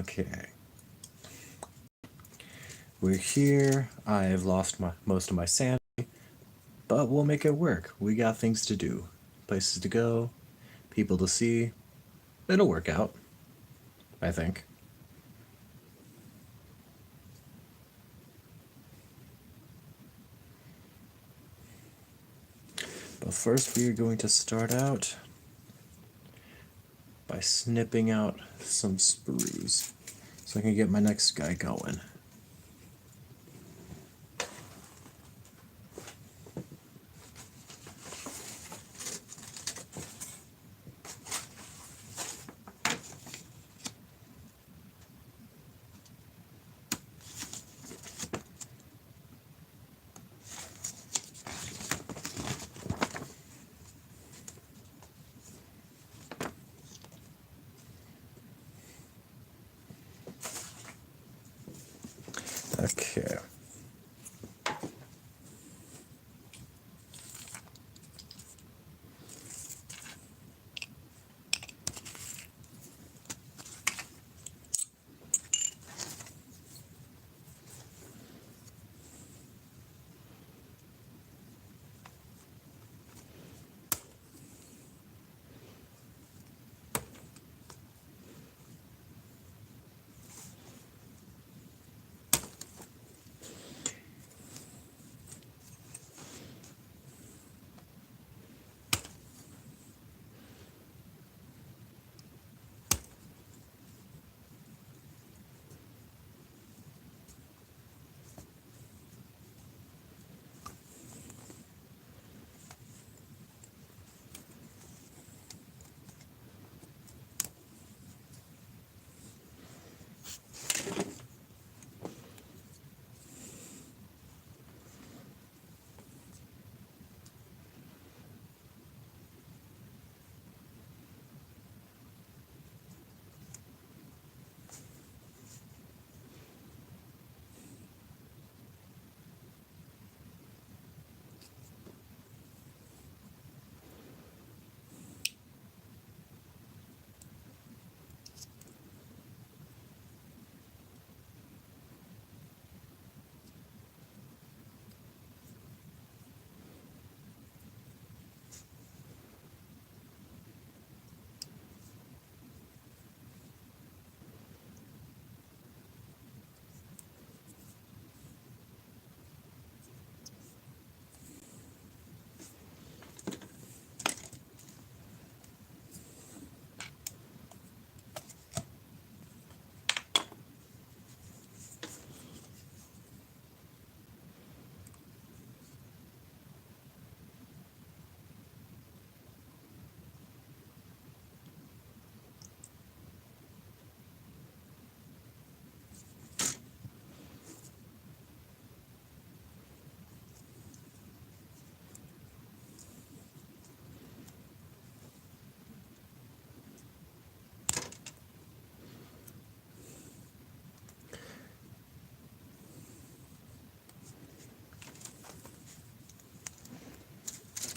Okay. We're here. I've lost most of my sanity, but we'll make it work. We got things to do, places to go, people to see. It'll work out, I think. But first, we are going to start out by snipping out some sprues so I can get my next guy going. Okay.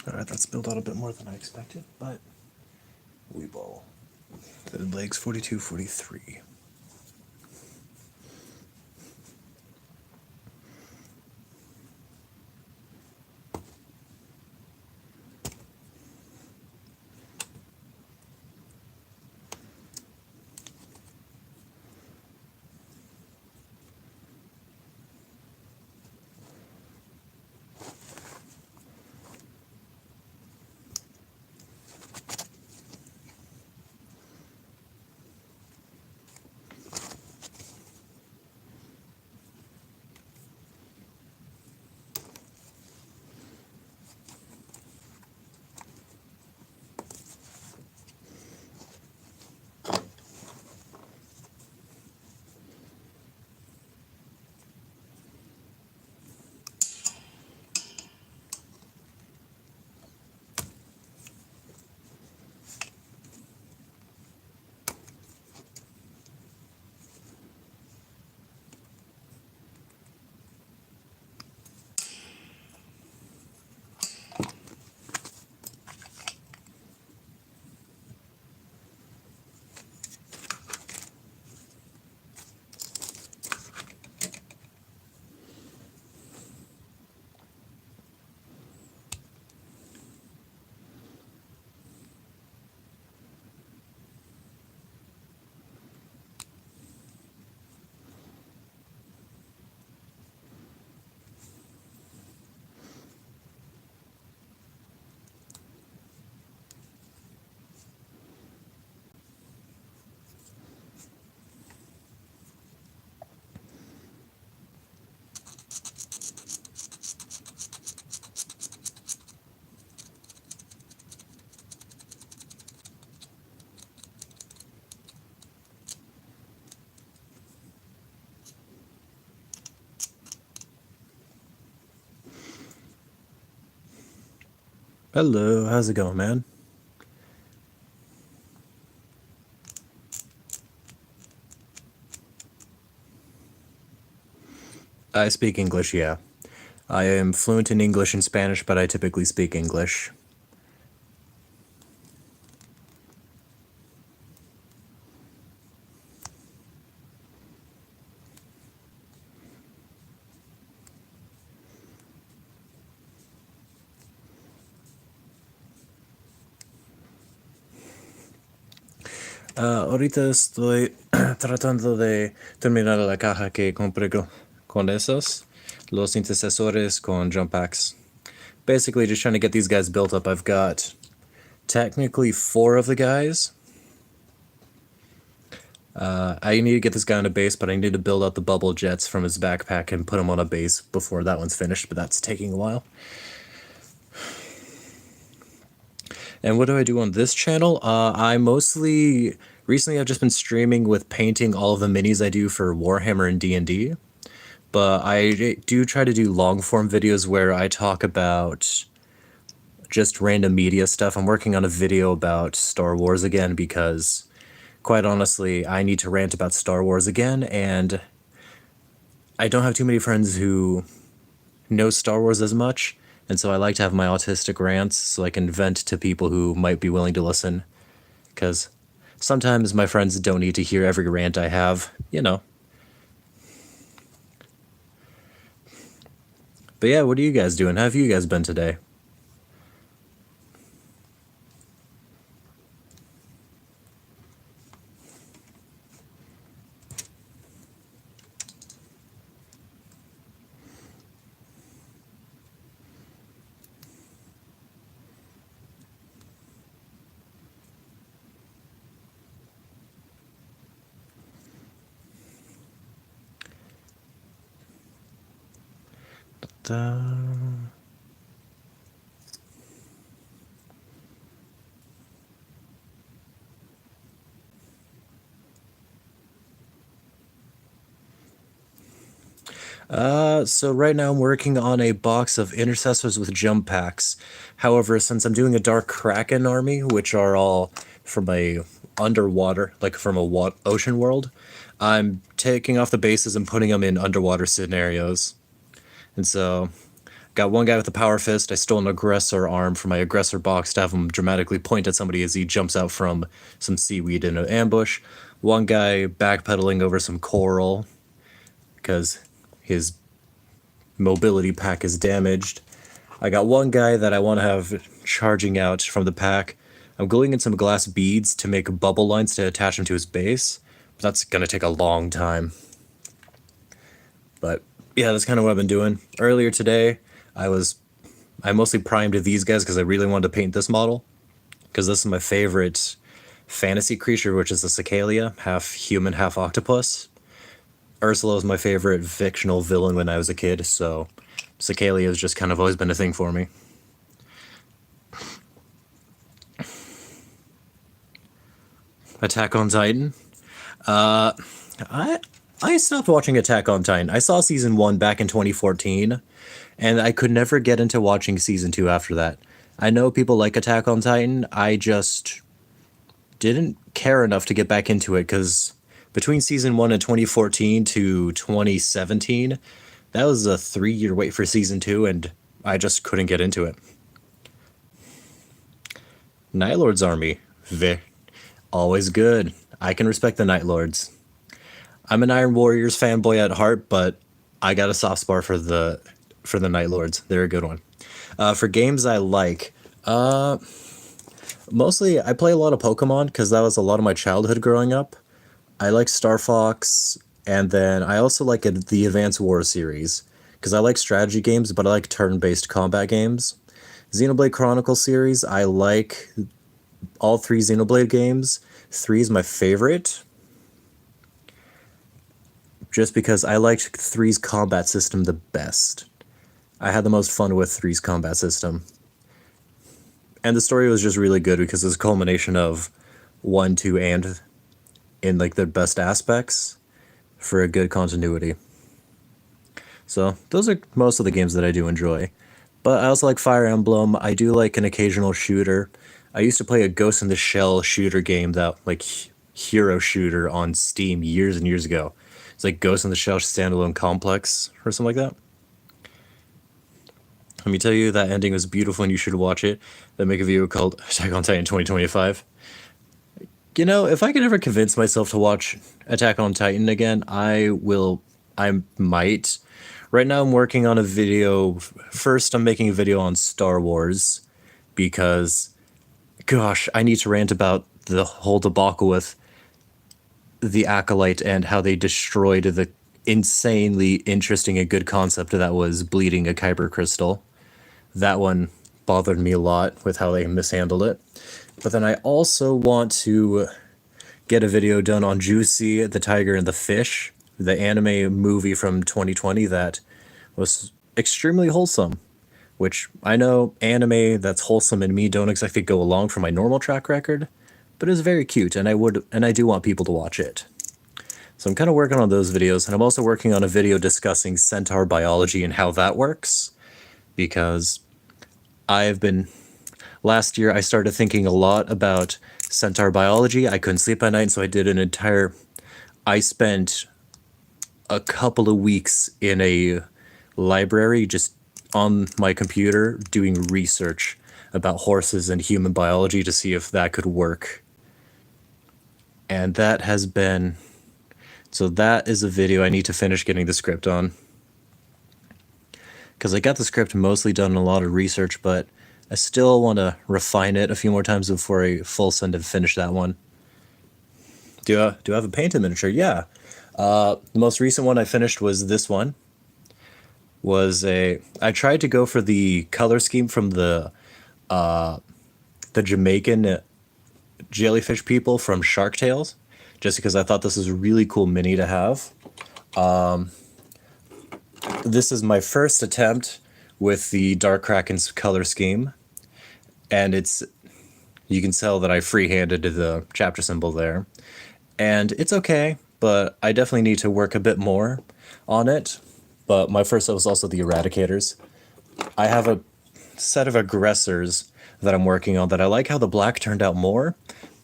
Alright, that's built out a bit more than I expected, but we ball. The legs 42, 43. Hello, how's it going, man? I speak English, yeah. I am fluent in English and Spanish, but I typically speak English. Ahorita estoy tratando de terminar la caja que compré con esos, los intercesores con jump packs. Basically, just trying to get these guys built up. I've got technically 4 of the guys. I need to get this guy on a base, but I need to build out the bubble jets from his backpack and put him on a base before that one's finished, but that's taking a while. And what do I do on this channel? Recently I've just been streaming with painting all of the minis I do for Warhammer and D&D. But I do try to do long form videos where I talk about just random media stuff. I'm working on a video about Star Wars again because, quite honestly, I need to rant about Star Wars again, and I don't have too many friends who know Star Wars as much, and so I like to have my autistic rants so I can vent to people who might be willing to listen. Because sometimes my friends don't need to hear every rant I have, you know. But yeah, what are you guys doing? How have you guys been today? Uh, so right now I'm working on a box of Intercessors with jump packs. However, since I'm doing a Dark Kraken army, which are all from a underwater, like from a ocean world, I'm taking off the bases and putting them in underwater scenarios. And so, got one guy with a power fist. I stole an aggressor arm from my aggressor box to have him dramatically point at somebody as he jumps out from some seaweed in an ambush. One guy backpedaling over some coral because his mobility pack is damaged. I got one guy that I want to have charging out from the pack. I'm gluing in some glass beads to make bubble lines to attach him to his base. But that's going to take a long time. But yeah, that's kind of what I've been doing. Earlier today, I mostly primed these guys because I really wanted to paint this model. Because this is my favorite fantasy creature, which is a Cicalia, half human, half octopus. Ursula was my favorite fictional villain when I was a kid, so Cicalia has just kind of always been a thing for me. Attack on Titan. I I stopped watching Attack on Titan. I saw season 1 back in 2014, and I could never get into watching season 2 after that. I know people like Attack on Titan. I just didn't care enough to get back into it because between season 1 and 2014 to 2017, that was a 3-year wait for season 2, and I just couldn't get into it. Night Lord's army. Always good. I can respect the Night Lords. I'm an Iron Warriors fanboy at heart, but I got a soft spot for the Night Lords. They're a good one. For games I like, mostly I play a lot of Pokemon because that was a lot of my childhood growing up. I like Star Fox, and then I also like the Advance Wars series because I like strategy games, but I like turn-based combat games. Xenoblade Chronicles series, I like all 3 Xenoblade games. 3 is my favorite, just because I liked 3's combat system the best. I had the most fun with 3's combat system. And the story was just really good because it was a culmination of 1, 2, and in like their best aspects for a good continuity. So those are most of the games that I do enjoy. But I also like Fire Emblem. I do like an occasional shooter. I used to play a Ghost in the Shell shooter game that, like, hero shooter on Steam years and years ago. It's like Ghost in the Shell Standalone Complex or something like that. Let me tell you, that ending was beautiful and you should watch it. Then make a video called Attack on Titan 2025. You know, if I could ever convince myself to watch Attack on Titan again, I will. I might. Right now, I'm working on a video. First, I'm making a video on Star Wars because, gosh, I need to rant about the whole debacle with the Acolyte and how they destroyed the insanely interesting and good concept that was bleeding a Kyber crystal. That one bothered me a lot with how they mishandled it. But then I also want to get a video done on Juicy, the Tiger and the Fish, the anime movie from 2020 that was extremely wholesome, which I know anime that's wholesome and me don't exactly go along for my normal track record, but it's very cute and I do want people to watch it. So I'm kind of working on those videos, and I'm also working on a video discussing centaur biology and how that works, because I've been last year I started thinking a lot about centaur biology. I couldn't sleep at night, so I spent a couple of weeks in a library just on my computer doing research about horses and human biology to see if that could work. And that has been... So that is a video I need to finish getting the script on. Because I got the script mostly done in a lot of research, but I still want to refine it a few more times before I full send and finish that one. Do I have a painted miniature? Yeah. The most recent one I finished was this one. I tried to go for the color scheme from the Jamaican jellyfish people from Shark Tales, just because I thought this was a really cool mini to have. This is my first attempt with the Dark Kraken's color scheme, and you can tell that I freehanded the chapter symbol there, and it's okay, but I definitely need to work a bit more on it. But my first was also the Eradicators. I have a set of aggressors that I'm working on that I like how the black turned out more,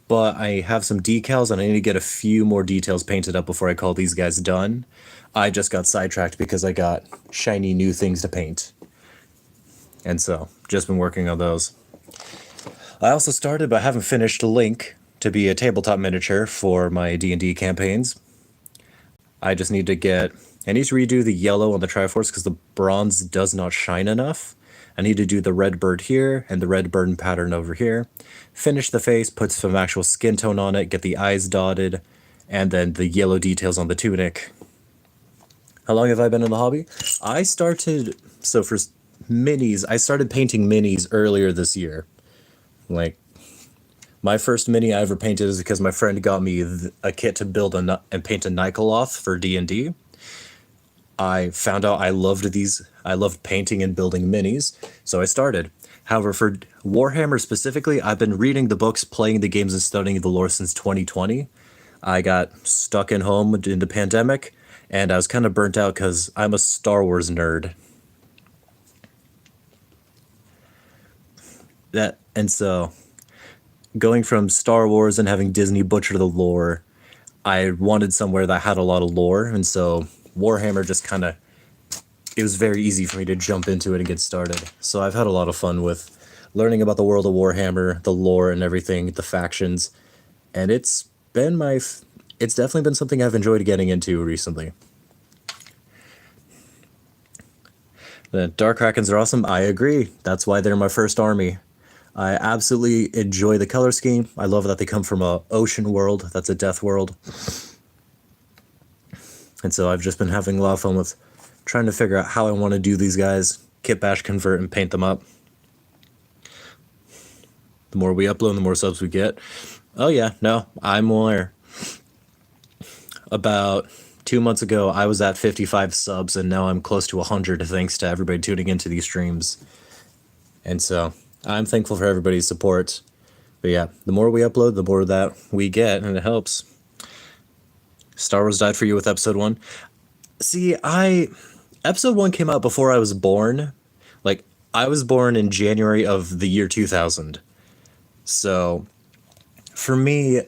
but I have some decals and I need to get a few more details painted up before I call these guys done. I just got sidetracked because I got shiny new things to paint. And so, just been working on those. I also started, but haven't finished, Link to be a tabletop miniature for my D&D campaigns. I need to redo the yellow on the Triforce because the bronze does not shine enough. I need to do the red bird here and the red bird pattern over here. Finish the face, put some actual skin tone on it, get the eyes dotted, and then the yellow details on the tunic. How long have I been in the hobby? For minis, I started painting minis earlier this year. Like, my first mini I ever painted is because my friend got me a kit to build and paint a Nikoloth for D&D. I found out I loved painting and building minis, so I started. However, for Warhammer specifically, I've been reading the books, playing the games, and studying the lore since 2020. I got stuck in home in the pandemic, and I was kind of burnt out because I'm a Star Wars nerd. So going from Star Wars and having Disney butcher the lore, I wanted somewhere that had a lot of lore, and so Warhammer it was very easy for me to jump into it and get started. So I've had a lot of fun with learning about the world of Warhammer, the lore and everything, the factions, and it's definitely been something I've enjoyed getting into recently. The Dark Krakens are awesome. I agree. That's why they're my first army. I absolutely enjoy the color scheme. I love that they come from a ocean world. That's a death world. And so I've just been having a lot of fun with trying to figure out how I want to do these guys, kit bash convert, and paint them up. The more we upload, the more subs we get. Oh yeah, no, I'm aware. About 2 months ago, I was at 55 subs, and now I'm close to 100 thanks to everybody tuning into these streams. And so I'm thankful for everybody's support. But yeah, the more we upload, the more that we get, and it helps. Star Wars died for you with episode 1. See, episode 1 came out before I was born. Like, I was born in January of the year 2000. So for me,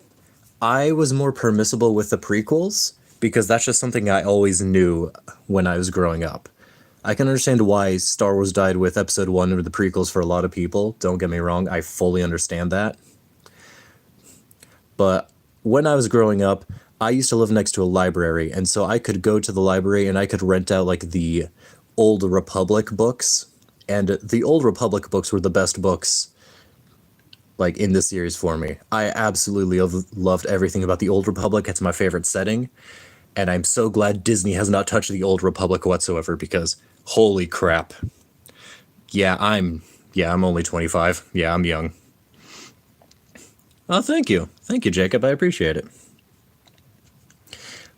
I was more permissible with the prequels because that's just something I always knew when I was growing up. I can understand why Star Wars died with Episode 1 or the prequels for a lot of people. Don't get me wrong, I fully understand that. But when I was growing up, I used to live next to a library, and so I could go to the library and I could rent out like the Old Republic books. And the Old Republic books were the best books like in the series for me. I absolutely loved everything about the Old Republic. It's my favorite setting, and I'm so glad Disney has not touched the Old Republic whatsoever because holy crap. Yeah, I'm only 25. Yeah, I'm young. Oh, thank you. Thank you, Jacob. I appreciate it.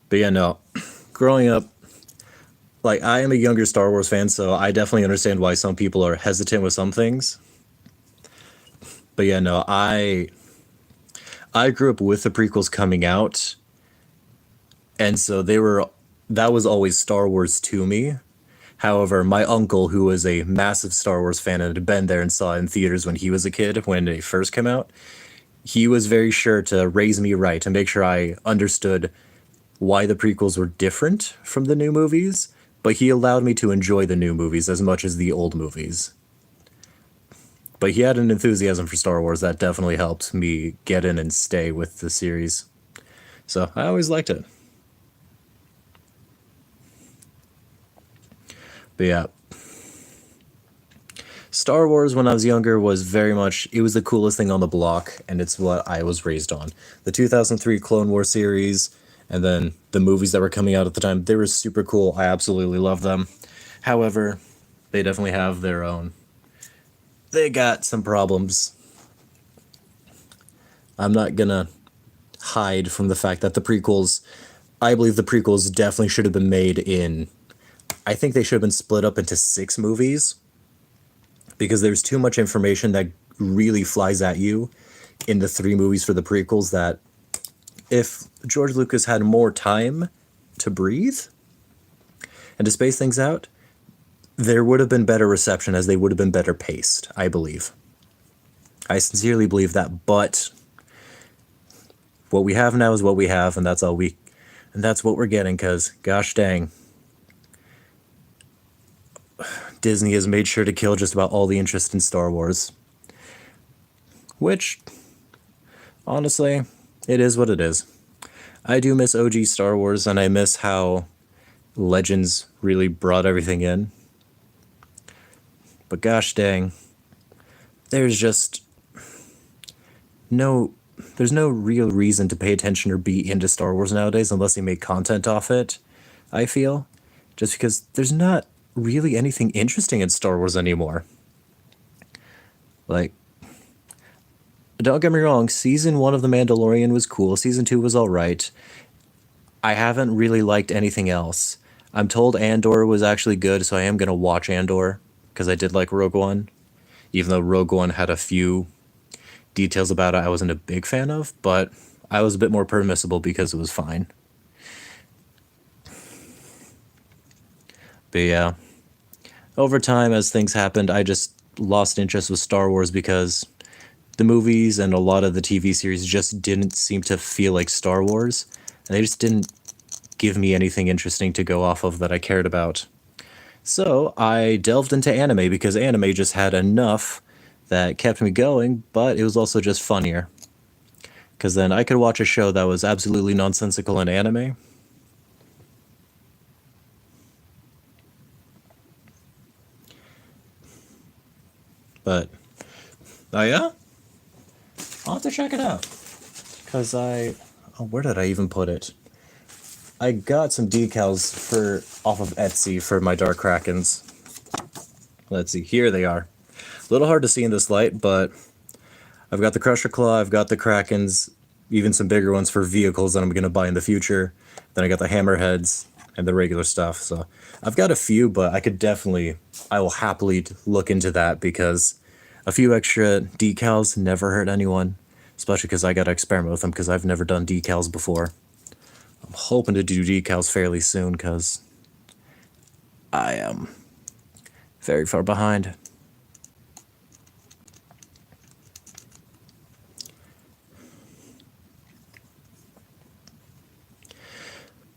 But yeah, no. Growing up, like I am a younger Star Wars fan, so I definitely understand why some people are hesitant with some things. But yeah, no, I grew up with the prequels coming out, and so that was always Star Wars to me. However, my uncle, who was a massive Star Wars fan and had been there and saw it in theaters when he was a kid when it first came out, he was very sure to raise me right and make sure I understood why the prequels were different from the new movies, but he allowed me to enjoy the new movies as much as the old movies. But he had an enthusiasm for Star Wars that definitely helped me get in and stay with the series. So I always liked it. But yeah, Star Wars when I was younger was very much, it was the coolest thing on the block, and it's what I was raised on. The 2003 Clone Wars series, and then the movies that were coming out at the time, they were super cool. I absolutely love them. However, they definitely have their own. They got some problems. I'm not gonna hide from the fact that the prequels, I believe the prequels definitely should have been made in, I think they should have been split up into 6 movies because there's too much information that really flies at you in the 3 movies for the prequels that if George Lucas had more time to breathe and to space things out, there would have been better reception as they would have been better paced, I believe. I sincerely believe that, but what we have now is what we have, and that's what we're getting, because gosh dang, Disney has made sure to kill just about all the interest in Star Wars. Which, honestly, it is what it is. I do miss OG Star Wars, and I miss how Legends really brought everything in. But gosh dang, there's just no there's no real reason to pay attention or be into Star Wars nowadays unless they make content off it, I feel. Just because there's not really anything interesting in Star Wars anymore. Like, don't get me wrong, season 1 of The Mandalorian was cool, season 2 was alright. I haven't really liked anything else. I'm told Andor was actually good, so I am going to watch Andor, because I did like Rogue One. Even though Rogue One had a few details about it I wasn't a big fan of, but I was a bit more permissible because it was fine. But yeah, over time as things happened, I just lost interest with Star Wars because the movies and a lot of the TV series just didn't seem to feel like Star Wars, and they just didn't give me anything interesting to go off of that I cared about. So I delved into anime because anime just had enough that kept me going, but it was also just funnier. Because then I could watch a show that was absolutely nonsensical in anime. But, oh yeah? I'll have to check it out. Because where did I even put it? I got some decals off of Etsy for my Dark Krakens. Let's see, here they are. A little hard to see in this light, but I've got the Crusher Claw, I've got the Krakens, even some bigger ones for vehicles that I'm going to buy in the future. Then I got the Hammerheads and the regular stuff. So I've got a few, but I will happily look into that because a few extra decals never hurt anyone, especially because I got to experiment with them because I've never done decals before. I'm hoping to do decals fairly soon because I am very far behind.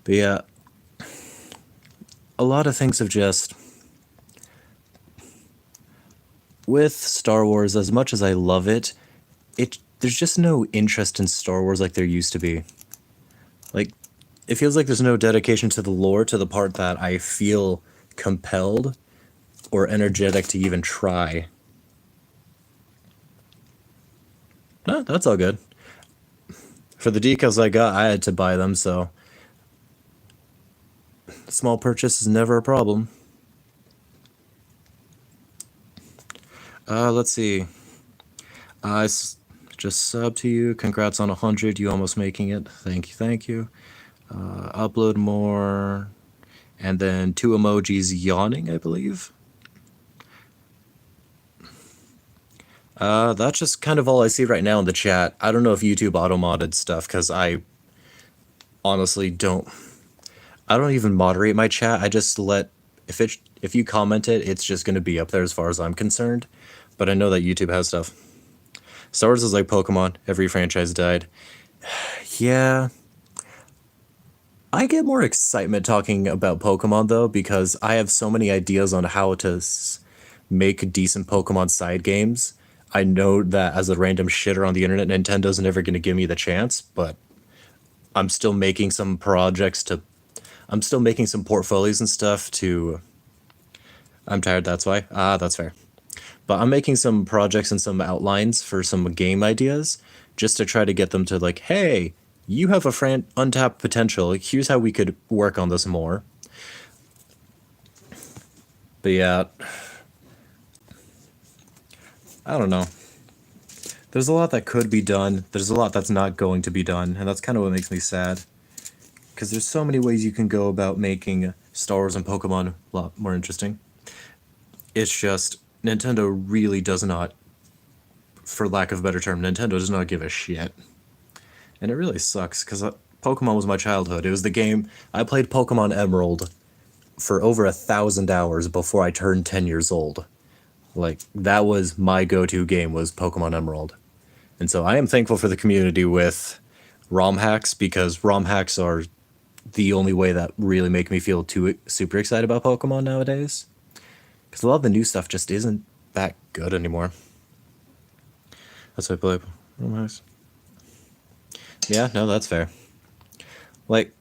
But yeah, a lot of things have just... With Star Wars, as much as I love it, there's just no interest in Star Wars like there used to be. Like, it feels like there's no dedication to the lore to the part that I feel compelled or energetic to even try. No, that's all good. For the decals I got, I had to buy them, so small purchase is never a problem. Let's see. I just subbed to you. Congrats on 100. You almost making it. Thank you, thank you. Upload more. And then 2 emojis yawning, I believe. That's just kind of all I see right now in the chat. I don't know if YouTube auto-modded stuff, because I honestly don't... I don't even moderate my chat. I just let... If you comment it, it's just going to be up there as far as I'm concerned. But I know that YouTube has stuff. Star Wars is like Pokemon. Every franchise died. Yeah. I get more excitement talking about Pokemon, though, because I have so many ideas on how to make decent Pokemon side games. I know that as a random shitter on the internet, Nintendo's never going to give me the chance, but I'm still making some projects to... I'm still making some portfolios and stuff to... I'm tired, that's why. That's fair. But I'm making some projects and some outlines for some game ideas, just to try to get them to like, hey, you have a untapped potential. Here's how we could work on this more. But yeah, I don't know. There's a lot that could be done. There's a lot that's not going to be done, and that's kind of what makes me sad. Because there's so many ways you can go about making Star Wars and Pokemon a lot more interesting. It's just, Nintendo really does not, for lack of a better term, Nintendo does not give a shit. And it really sucks, because Pokemon was my childhood. It was the game... I played Pokemon Emerald for over 1,000 hours before I turned 10 years old. Like, that was my go-to game, was Pokemon Emerald. And so I am thankful for the community with ROM hacks, because ROM hacks are the only way that really make me feel super excited about Pokemon nowadays. Because a lot of the new stuff just isn't that good anymore. That's why I play ROM hacks. Yeah, no, that's fair. Like,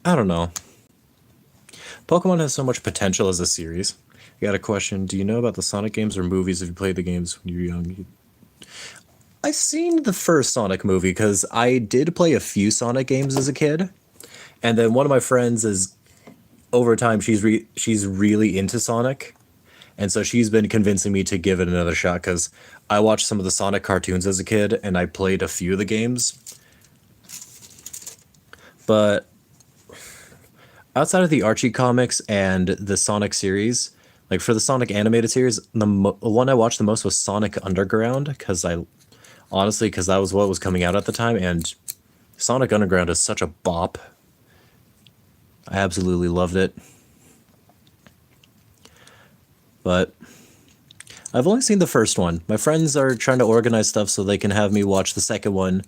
I don't know. Pokemon has so much potential as a series. I got a question. Do you know about the Sonic games or movies if you played the games when you were young? I've seen the first Sonic movie because I did play a few Sonic games as a kid. And then one of my friends is, over time, she's really into Sonic. And so she's been convincing me to give it another shot because I watched some of the Sonic cartoons as a kid and I played a few of the games. But outside of the Archie comics and the Sonic series, like for the Sonic animated series, the one I watched the most was Sonic Underground, because that was what was coming out at the time, and Sonic Underground is such a bop. I absolutely loved it. But I've only seen the first one. My friends are trying to organize stuff so they can have me watch the second one,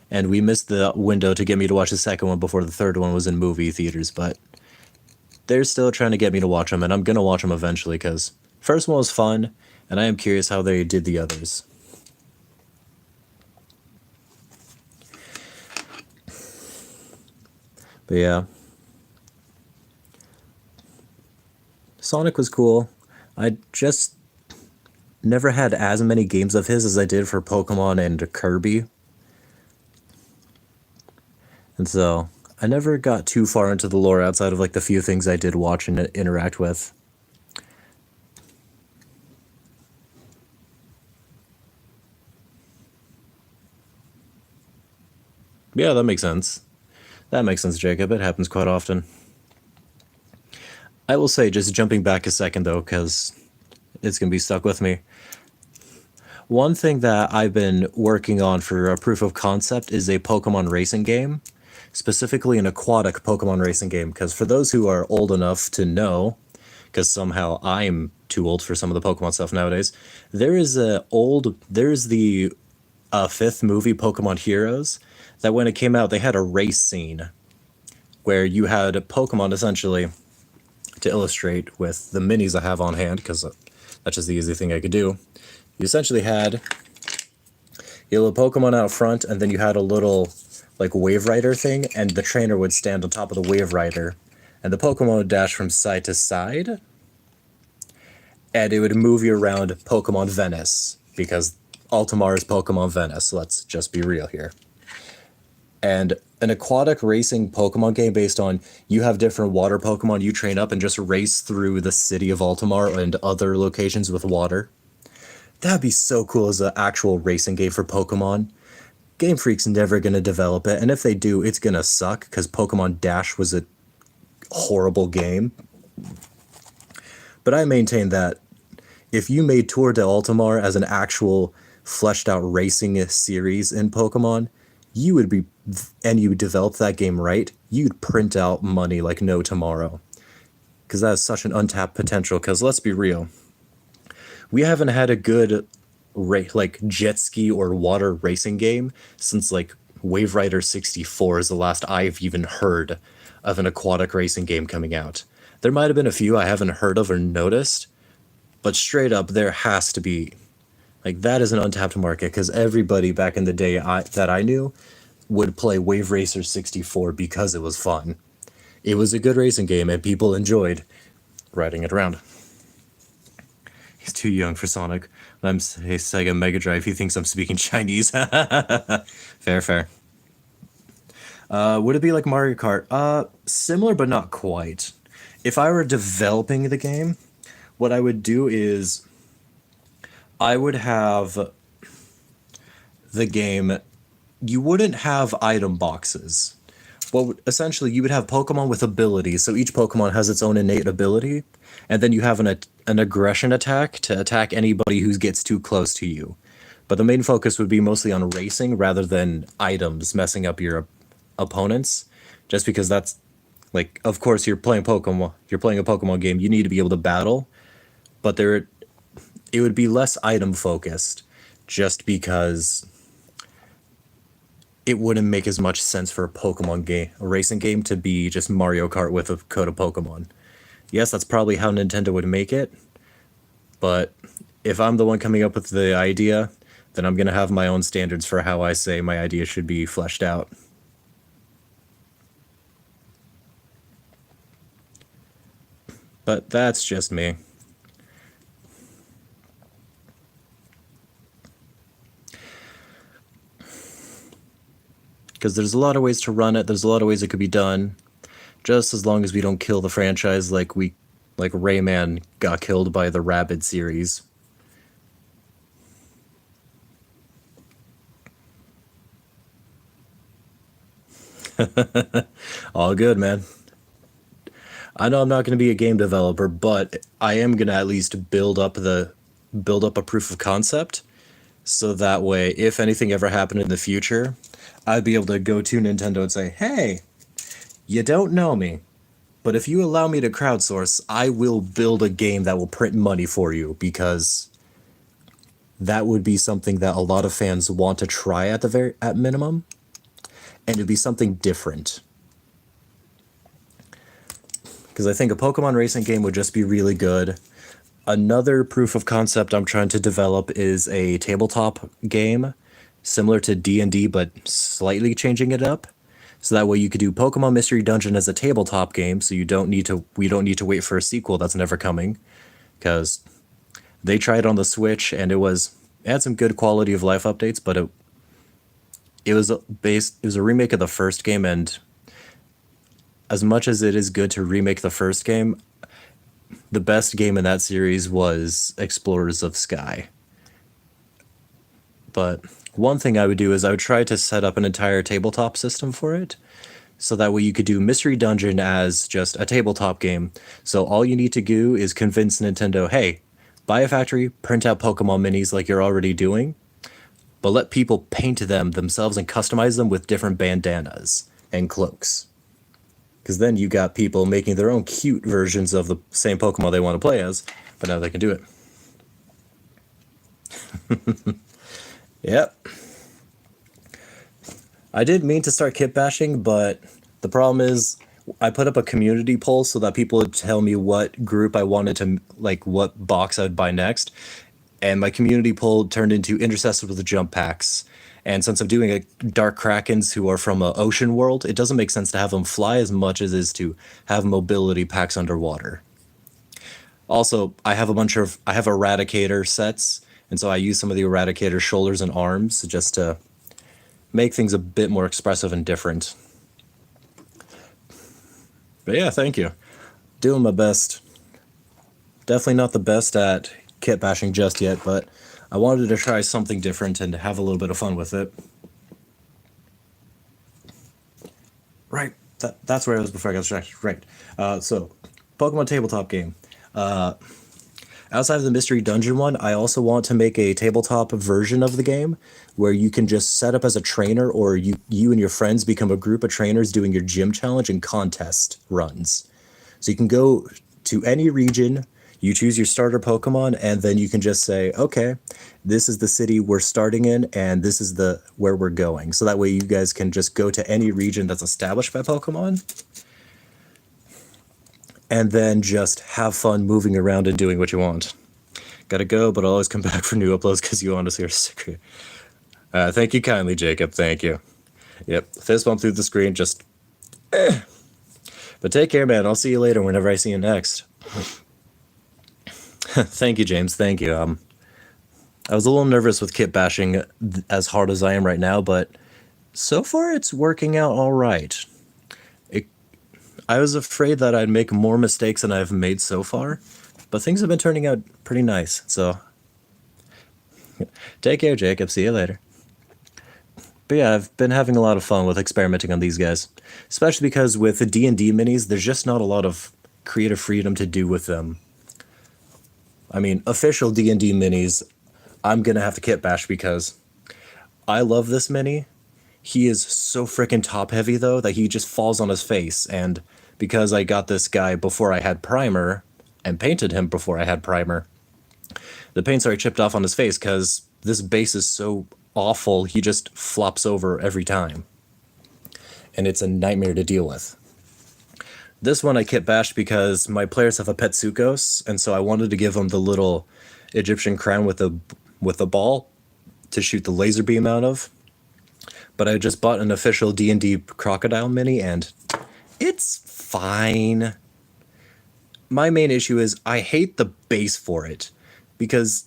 and we missed the window to get me to watch the second one before the third one was in movie theaters, but they're still trying to get me to watch them, and I'm going to watch them eventually, because first one was fun, and I am curious how they did the others. But yeah. Sonic was cool. I just never had as many games of his as I did for Pokemon and Kirby. And so I never got too far into the lore outside of like the few things I did watch and interact with. Yeah, that makes sense. That makes sense, Jacob. It happens quite often. I will say, just jumping back a second though, because it's going to be stuck with me. One thing that I've been working on for a proof of concept is a Pokemon racing game. Specifically an aquatic Pokemon racing game, because for those who are old enough to know, because somehow I'm too old for some of the Pokemon stuff nowadays, there's the fifth movie, Pokemon Heroes, that when it came out, they had a race scene where you had Pokemon essentially to illustrate with the minis I have on hand, because that's just the easy thing I could do. You essentially had your little Pokemon out front, and then you had a little like Wave Rider thing, and the trainer would stand on top of the Wave Rider, and the Pokemon would dash from side to side, and it would move you around Pokemon Venice, because Altamar is Pokemon Venice, let's just be real here. And an aquatic racing Pokemon game based on you have different water Pokemon you train up and just race through the city of Altamar and other locations with water. That'd be so cool as an actual racing game for Pokemon. Game Freak's never going to develop it, and if they do, it's going to suck, because Pokemon Dash was a horrible game. But I maintain that if you made Tour de Altamar as an actual fleshed out racing series in Pokemon, you would be, and you developed that game right, you'd print out money like no tomorrow. Because that has such an untapped potential, because let's be real, we haven't had a good like jet ski or water racing game since like Wave Rider 64 is the last I've even heard of an aquatic racing game coming out. There might have been a few I haven't heard of or noticed, but straight up there has to be. Like, that is an untapped market, because everybody back in the day that I knew would play Wave Racer 64 because it was fun. It was a good racing game and people enjoyed riding it around. He's too young for Sonic. I'm a Sega Mega Drive. He thinks I'm speaking Chinese. Fair, fair. Would it be like Mario Kart? Similar, but not quite. If I were developing the game, what I would do is I would have the game. You wouldn't have item boxes. Well, essentially, you would have Pokemon with abilities. So each Pokemon has its own innate ability, and then you have an aggression attack to attack anybody who gets too close to you. But the main focus would be mostly on racing rather than items messing up your opponents, just because that's like, of course, you're playing Pokemon. You're playing a Pokemon game. You need to be able to battle, but it would be less item focused, just because it wouldn't make as much sense for a Pokemon game, a racing game, to be just Mario Kart with a code of Pokemon. Yes, that's probably how Nintendo would make it, but if I'm the one coming up with the idea, then I'm going to have my own standards for how I say my idea should be fleshed out. But that's just me. Because there's a lot of ways to run it, there's a lot of ways it could be done, just as long as we don't kill the franchise like Rayman got killed by the Rabid series. All good, man. I know I'm not going to be a game developer, but I am going to at least build up a proof of concept, so that way, if anything ever happened in the future, I'd be able to go to Nintendo and say, hey, you don't know me, but if you allow me to crowdsource, I will build a game that will print money for you, because that would be something that a lot of fans want to try at minimum, and it'd be something different. Because I think a Pokemon racing game would just be really good. Another proof of concept I'm trying to develop is a tabletop game, similar to D&D, but slightly changing it up. So that way you could do Pokemon Mystery Dungeon as a tabletop game, so we don't need to wait for a sequel that's never coming. Because they tried on the Switch, and it had some good quality of life updates, but it was a remake of the first game, and as much as it is good to remake the first game, the best game in that series was Explorers of Sky. But one thing I would do is I would try to set up an entire tabletop system for it, so that way you could do Mystery Dungeon as just a tabletop game. So all you need to do is convince Nintendo, hey, buy a factory, print out Pokemon minis like you're already doing, but let people paint them themselves and customize them with different bandanas and cloaks. Because then you got people making their own cute versions of the same Pokemon they want to play as, but now they can do it. Yep. I did mean to start kit bashing, but the problem is I put up a community poll so that people would tell me what group I wanted to, like, what box I'd buy next. And my community poll turned into Intercessors with the jump packs. And since I'm doing a Dark Krakens who are from a ocean world, it doesn't make sense to have them fly as much as it is to have mobility packs underwater. Also, I have Eradicator sets, and so I use some of the Eradicator shoulders and arms just to make things a bit more expressive and different. But yeah, thank you. Doing my best. Definitely not the best at kit bashing just yet, but I wanted to try something different and have a little bit of fun with it. Right, that's where I was before I got distracted. Right. So, Pokemon tabletop game. Outside of the mystery dungeon one, I also want to make a tabletop version of the game where you can just set up as a trainer, or you and your friends become a group of trainers doing your gym challenge and contest runs. So you can go to any region, you choose your starter Pokemon, and then you can just say, okay, this is the city we're starting in, and this is the where we're going. So that way you guys can just go to any region that's established by Pokemon, and then just have fun moving around and doing what you want. Gotta go, but I'll always come back for new uploads because you honestly are sick. Thank you kindly, Jacob. Thank you. Yep, fist bump through the screen, just... But take care, man. I'll see you later whenever I see you next. Thank you, James. Thank you. I was a little nervous with kit bashing as hard as I am right now, but so far it's working out all right. I was afraid that I'd make more mistakes than I've made so far, but things have been turning out pretty nice, so... Take care, Jacob. See you later. But yeah, I've been having a lot of fun with experimenting on these guys. Especially because with the D&D minis, there's just not a lot of creative freedom to do with them. I mean, official D&D minis, I'm gonna have to kit bash because I love this mini. He is so freaking top heavy though that he just falls on his face, and because I got this guy before I had primer and painted him before I had primer, the paint's already chipped off on his face because this base is so awful he just flops over every time. And it's a nightmare to deal with. This one I kit bashed because my players have a Petsukos, and so I wanted to give them the little Egyptian crown with a ball to shoot the laser beam out of. But I just bought an official D&D crocodile mini, and it's fine. My main issue is I hate the base for it, because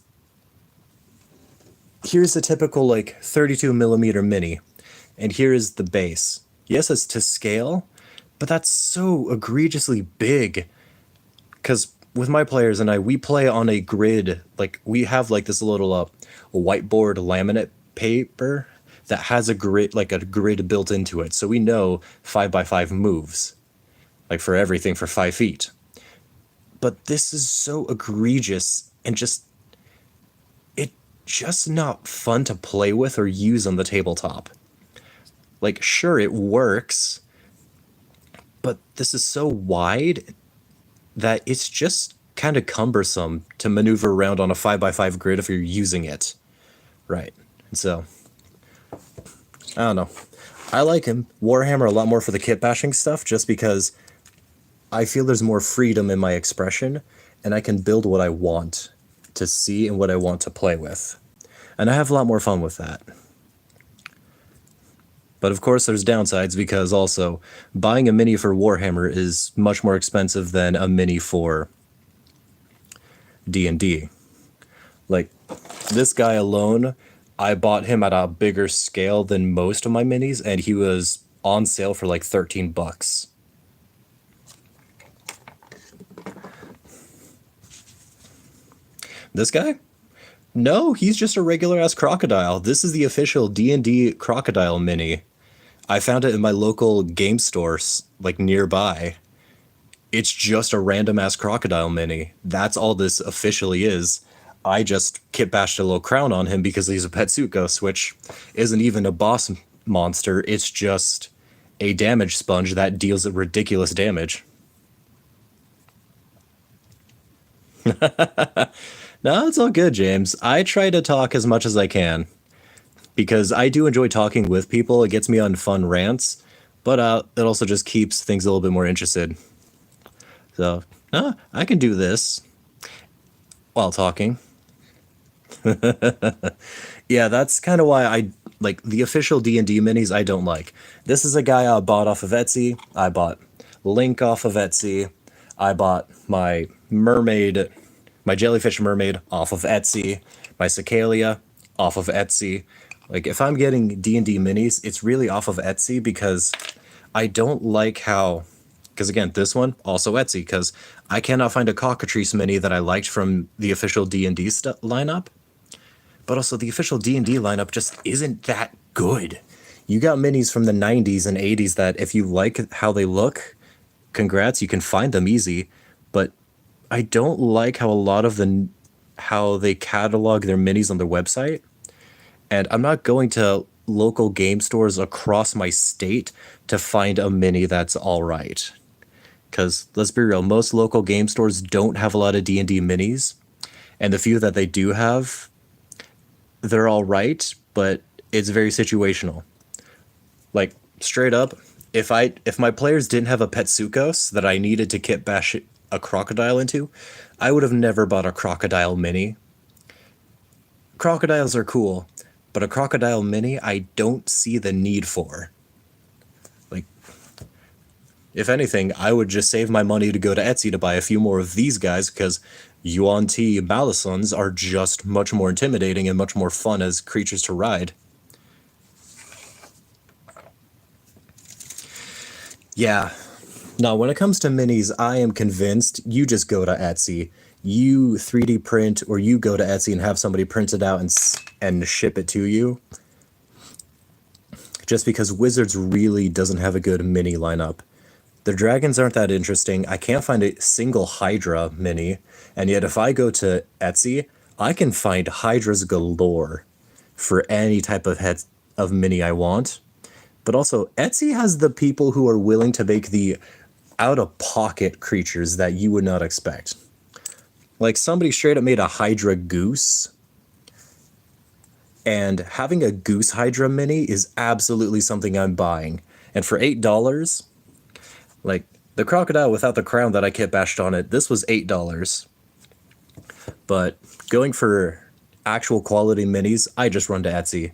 here's a typical like 32mm mini, and here is the base. Yes, it's to scale, but that's so egregiously big. Because with my players and I, we play on a grid. Like, we have like this little whiteboard laminate paper that has a grid, like a grid built into it. So we know 5x5 moves, like for everything for 5 feet. But this is so egregious and just not fun to play with or use on the tabletop. Like, sure, it works, but this is so wide that it's just kind of cumbersome to maneuver around on a 5x5 grid if you're using it. Right. And so, I don't know. I like him, Warhammer, a lot more for the kit bashing stuff, just because I feel there's more freedom in my expression, and I can build what I want to see and what I want to play with. And I have a lot more fun with that. But of course there's downsides, because also buying a mini for Warhammer is much more expensive than a mini for D&D. Like, this guy alone, I bought him at a bigger scale than most of my minis, and he was on sale for like 13 bucks. This guy? No, he's just a regular ass crocodile. This is the official D&D crocodile mini. I found it in my local game store, like nearby. It's just a random ass crocodile mini. That's all this officially is. I just kit bashed a little crown on him because he's a Petsukos, which isn't even a boss monster. It's just a damage sponge that deals ridiculous damage. No, it's all good, James. I try to talk as much as I can, because I do enjoy talking with people. It gets me on fun rants, but it also just keeps things a little bit more interested. So, I can do this while talking. Yeah, that's kind of why I like the official D&D minis I don't like. This is a guy I bought off of Etsy. I bought Link off of Etsy. I bought my mermaid, my jellyfish mermaid off of Etsy. My Cicalia off of Etsy. Like if I'm getting D&D minis, it's really off of Etsy because I don't like how, because again, this one also Etsy because I cannot find a cockatrice mini that I liked from the official D&D lineup. But also the official D&D lineup just isn't that good. You got minis from the 90s and 80s that if you like how they look, congrats, you can find them easy. But I don't like how a lot of how they catalog their minis on their website. And I'm not going to local game stores across my state to find a mini that's all right. Because let's be real, most local game stores don't have a lot of D&D minis. And the few that they do have, they're all right, but it's very situational. Like straight up, if my players didn't have a Petsukos that I needed to kit bash a crocodile into, I would have never bought a crocodile mini. Crocodiles are cool, but a crocodile mini I don't see the need for. Like, if anything, I would just save my money to go to Etsy to buy a few more of these guys because Yuan Ti Malisons are just much more intimidating and much more fun as creatures to ride. Yeah. Now, when it comes to minis, I am convinced you just go to Etsy. You 3D print or you go to Etsy and have somebody print it out and ship it to you. Just because Wizards really doesn't have a good mini lineup. The dragons aren't that interesting. I can't find a single Hydra mini. And yet if I go to Etsy, I can find Hydras galore for any type of mini I want. But also, Etsy has the people who are willing to make the out-of-pocket creatures that you would not expect. Like, somebody straight up made a Hydra Goose. And having a Goose Hydra mini is absolutely something I'm buying. And for $8, like, the crocodile without the crown that I kit bashed on it, this was $8. But going for actual quality minis, I just run to Etsy.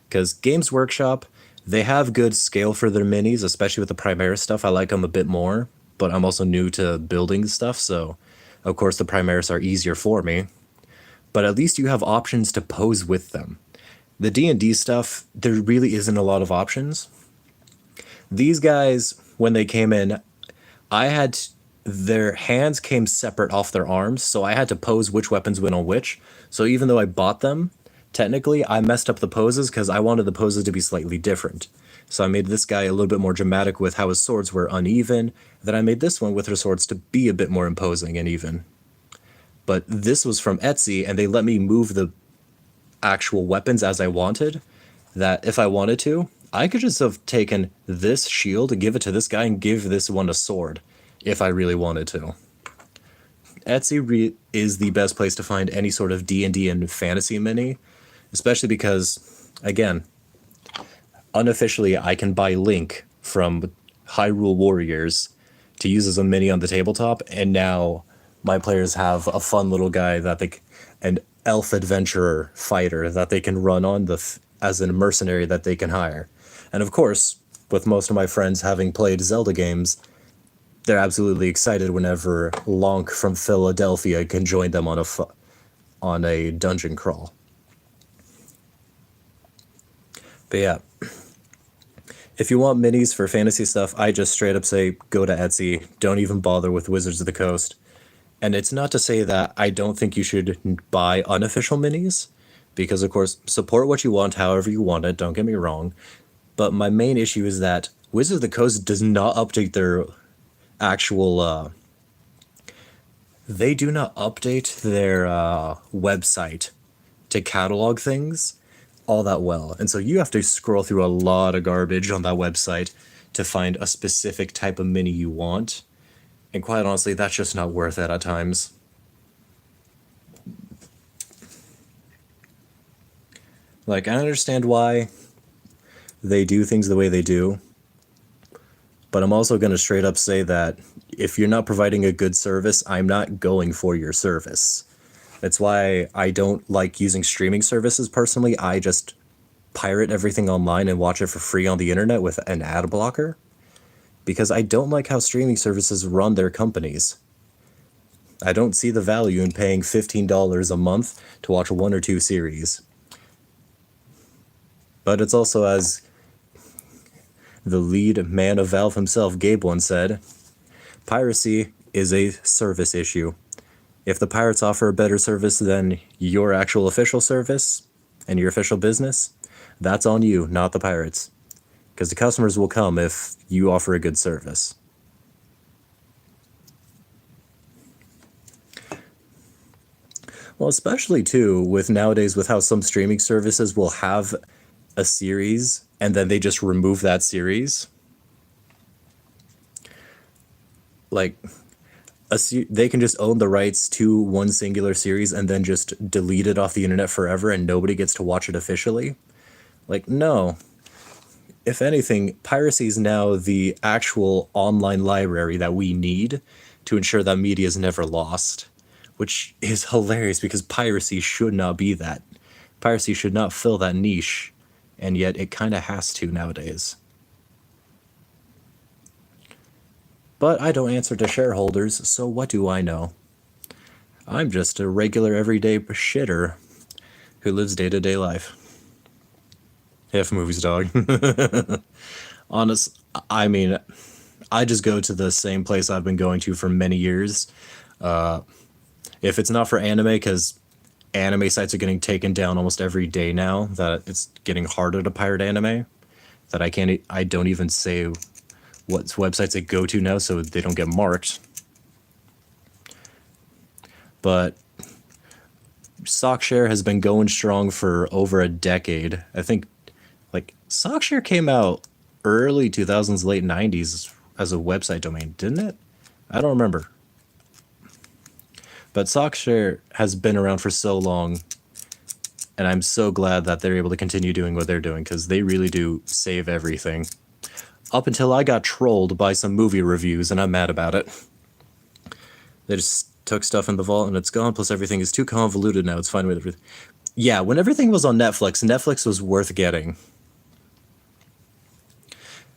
Because Games Workshop, they have good scale for their minis, especially with the Primaris stuff. I like them a bit more, but I'm also new to building stuff, so of course the Primaris are easier for me. But at least you have options to pose with them. The D&D stuff, there really isn't a lot of options. These guys, when they came in, their hands came separate off their arms, so I had to pose which weapons went on which. So even though I bought them, technically I messed up the poses because I wanted the poses to be slightly different. So I made this guy a little bit more dramatic with how his swords were uneven. Then I made this one with her swords to be a bit more imposing and even. But this was from Etsy, and they let me move the actual weapons as I wanted. That if I wanted to, I could just have taken this shield, give it to this guy, and give this one a sword, if I really wanted to. Etsy is the best place to find any sort of D&D and fantasy mini, especially because, again, unofficially I can buy Link from Hyrule Warriors to use as a mini on the tabletop, and now my players have a fun little guy an elf adventurer fighter that they can run on as a mercenary that they can hire. And of course, with most of my friends having played Zelda games, they're absolutely excited whenever Lonk from Philadelphia can join them on a dungeon crawl. But yeah, if you want minis for fantasy stuff, I just straight up say go to Etsy. Don't even bother with Wizards of the Coast. And it's not to say that I don't think you should buy unofficial minis, because of course, support what you want however you want it, don't get me wrong. But my main issue is that Wizards of the Coast does not update their actual they do not update their website to catalog things all that well. And so you have to scroll through a lot of garbage on that website to find a specific type of mini you want. And quite honestly, that's just not worth it at times. Like, I understand why they do things the way they do, But I'm also going to straight up say that if you're not providing a good service, I'm not going for your service. That's why I don't like using streaming services personally. I just pirate everything online and watch it for free on the internet with an ad blocker, because I don't like how streaming services run their companies. I don't see the value in paying $15 a month to watch one or two series. But it's also, as the lead man of Valve himself, Gabe, once said, piracy is a service issue. If the pirates offer a better service than your actual official service and your official business, that's on you, not the pirates. Because the customers will come if you offer a good service. Well, especially too with nowadays with how some streaming services will have a series and then they just remove that series. Like they can just own the rights to one singular series and then just delete it off the internet forever and nobody gets to watch it officially. Like, no. If anything, piracy is now the actual online library that we need to ensure that media is never lost, which is hilarious because piracy should not be that. Piracy should not fill that niche, and yet it kind of has to nowadays. But I don't answer to shareholders, so what do I know? I'm just a regular everyday shitter who lives day-to-day life. Half movies, dog. I mean, I just go to the same place I've been going to for many years. If it's not for anime, because anime sites are getting taken down almost every day now, that it's getting harder to pirate anime, that I don't even say what websites they go to now so they don't get marked. But Sockshare has been going strong for over a decade. I think like Sockshare came out early 2000s, late 90s as a website domain, didn't it? I don't remember. But Sockshare has been around for so long, and I'm so glad that they're able to continue doing what they're doing, because they really do save everything. Up until I got trolled by some movie reviews, and I'm mad about it. They just took stuff in the vault and it's gone, plus everything is too convoluted now, it's fine with everything. Yeah, when everything was on Netflix, Netflix was worth getting.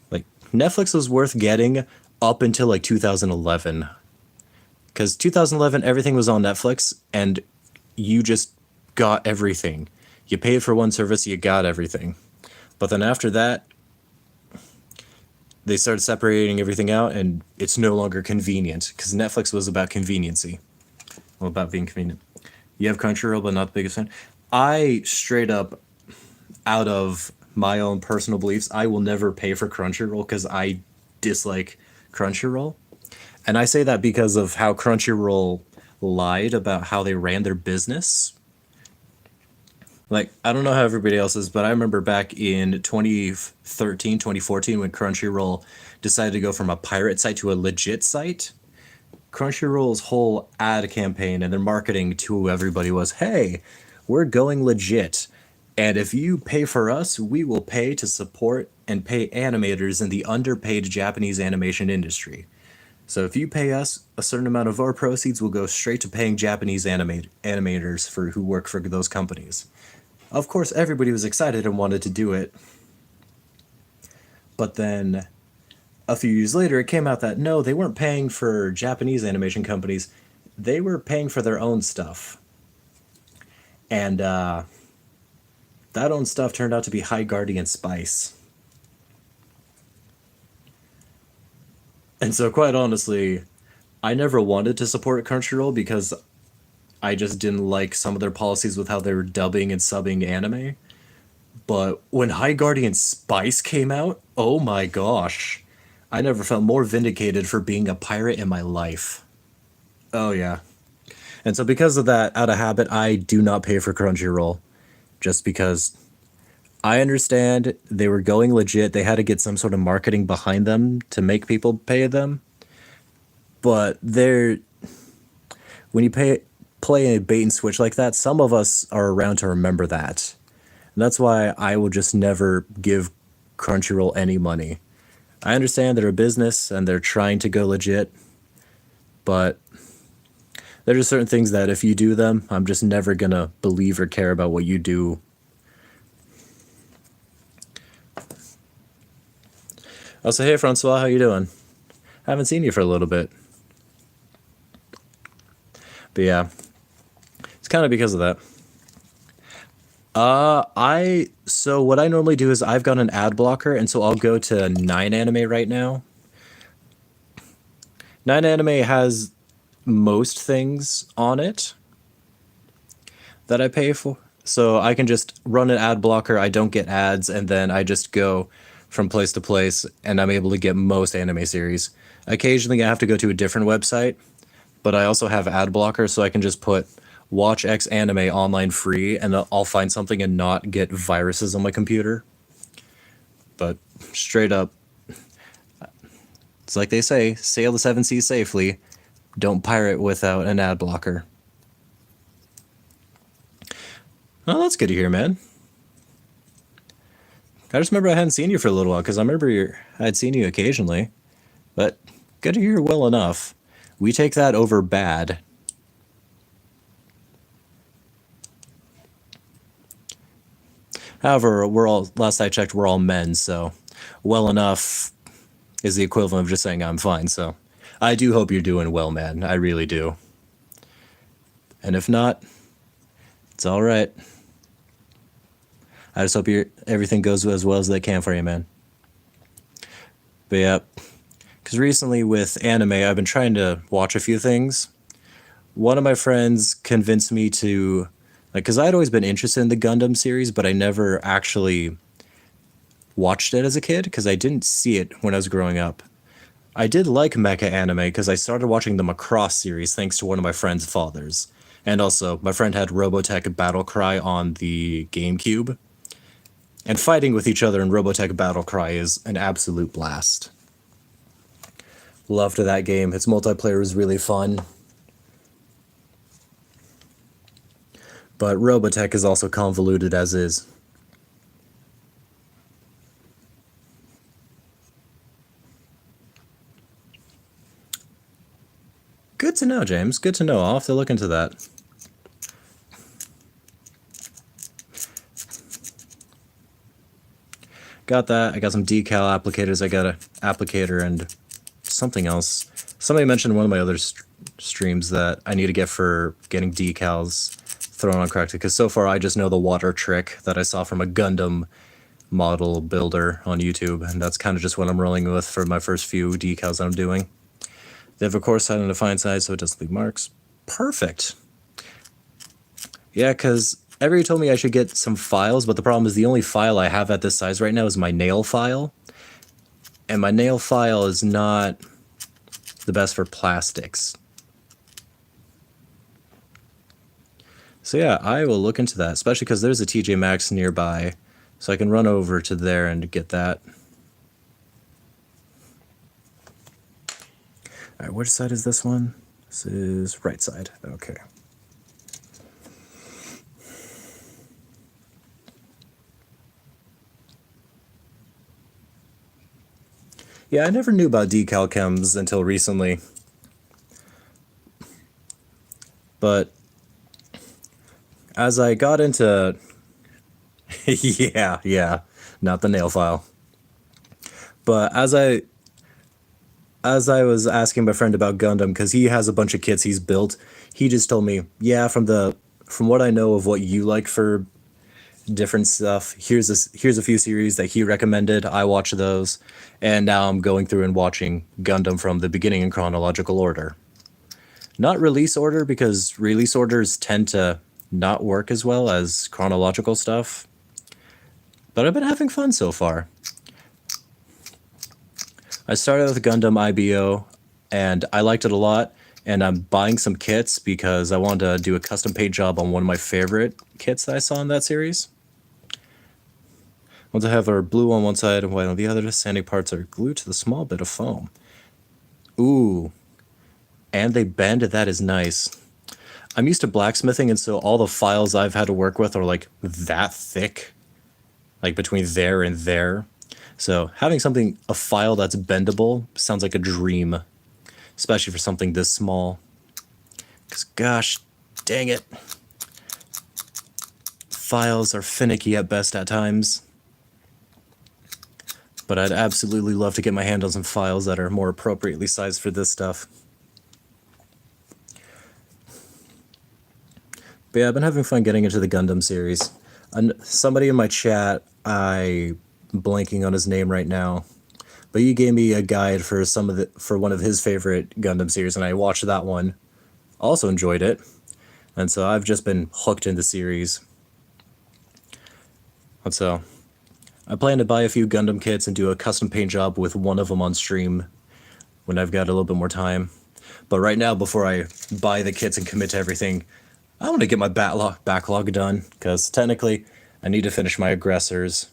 Like, Netflix was worth getting up until like 2011. Because 2011, everything was on Netflix, and you just got everything. You paid for one service, you got everything. But then after that, they started separating everything out, and it's no longer convenient, because Netflix was about conveniency. Well, about being convenient. You have Crunchyroll, but not the biggest fan. I straight up, out of my own personal beliefs, I will never pay for Crunchyroll because I dislike Crunchyroll. And I say that because of how Crunchyroll lied about how they ran their business. Like, I don't know how everybody else is, but I remember back in 2013, 2014, when Crunchyroll decided to go from a pirate site to a legit site. Crunchyroll's whole ad campaign and their marketing to everybody was, hey, we're going legit. And if you pay for us, we will pay to support and pay animators in the underpaid Japanese animation industry. So if you pay us, a certain amount of our proceeds will go straight to paying Japanese animators for who work for those companies. Of course, everybody was excited and wanted to do it. But then a few years later, it came out that no, they weren't paying for Japanese animation companies. They were paying for their own stuff. And that own stuff turned out to be High Guardian Spice. And so, quite honestly, I never wanted to support Crunchyroll because I just didn't like some of their policies with how they were dubbing and subbing anime. But when High Guardian Spice came out, oh my gosh. I never felt more vindicated for being a pirate in my life. Oh yeah. And so because of that, out of habit, I do not pay for Crunchyroll. Just because I understand they were going legit. They had to get some sort of marketing behind them to make people pay them. But when you play a bait and switch like that, some of us are around to remember that. And that's why I will just never give Crunchyroll any money. I understand they're a business and they're trying to go legit, but there are certain things that if you do them, I'm just never gonna believe or care about what you do. Also, hey Francois, how you doing? Haven't seen you for a little bit. But yeah, it's kind of because of that. So what I normally do is I've got an ad blocker, and so I'll go to 9anime right now. 9anime has most things on it that I pay for. So I can just run an ad blocker, I don't get ads, and then I just go from place to place, and I'm able to get most anime series. Occasionally I have to go to a different website, but I also have ad blocker, so I can just put watch X anime online free, and I'll find something and not get viruses on my computer. But straight up, it's like they say, sail the seven seas safely. Don't pirate without an ad blocker. Oh, that's good to hear, man. I just remember I hadn't seen you for a little while, because I remember I'd seen you occasionally. But good to hear well enough. We take that over bad. However, last I checked, we're all men, so well enough is the equivalent of just saying I'm fine, so I do hope you're doing well, man. I really do. And if not, it's all right. I just hope everything goes as well as they can for you, man. But yeah, because recently with anime, I've been trying to watch a few things. One of my friends convinced me to, like, because I'd always been interested in the Gundam series, but I never actually watched it as a kid because I didn't see it when I was growing up. I did like mecha anime because I started watching the Macross series thanks to one of my friend's fathers. And also, my friend had Robotech Battle Cry on the GameCube. And fighting with each other in Robotech Battle Cry is an absolute blast. Loved that game. Its multiplayer was really fun. But Robotech is also convoluted as is. Good to know, James. Good to know. I'll have to look into that. Got that. I got some decal applicators. I got an applicator and something else. Somebody mentioned in one of my other streams that I need to get for getting decals thrown on correctly, because so far I just know the water trick that I saw from a Gundam model builder on YouTube, and that's kind of just what I'm rolling with for my first few decals that I'm doing. They have a coarse side and a fine side, so it doesn't leave marks. Perfect. Yeah, because everybody told me I should get some files, but the problem is the only file I have at this size right now is my nail file. And my nail file is not the best for plastics. So yeah, I will look into that, especially because there's a TJ Maxx nearby, so I can run over to there and get that. All right, which side is this one? This is right side. Okay. Yeah, I never knew about decal chems until recently. But as I got into... yeah, not the nail file. But as I was asking my friend about Gundam, because he has a bunch of kits he's built, he just told me, yeah, from what I know of what you like for different stuff, here's a few series that he recommended. I watched those, and now I'm going through and watching Gundam from the beginning in chronological order. Not release order, because release orders tend to not work as well as chronological stuff. But I've been having fun so far. I started with Gundam IBO, and I liked it a lot, and I'm buying some kits because I wanted to do a custom paint job on one of my favorite kits that I saw in that series. I want to have our blue on one side and white on the other. The sanding parts are glued to the small bit of foam. Ooh. And they bend. That is nice. I'm used to blacksmithing, and so all the files I've had to work with are like that thick. Like between there and there. So having a file that's bendable sounds like a dream, especially for something this small. Because gosh, dang it. Files are finicky at best at times. But I'd absolutely love to get my hand on some files that are more appropriately sized for this stuff. But yeah, I've been having fun getting into the Gundam series. And somebody in my chat, I'm blanking on his name right now, but he gave me a guide for for one of his favorite Gundam series, and I watched that one. Also enjoyed it, and so I've just been hooked in the series. And so I plan to buy a few Gundam kits and do a custom paint job with one of them on stream when I've got a little bit more time. But right now, before I buy the kits and commit to everything, I want to get my backlog done, because technically I need to finish my aggressors.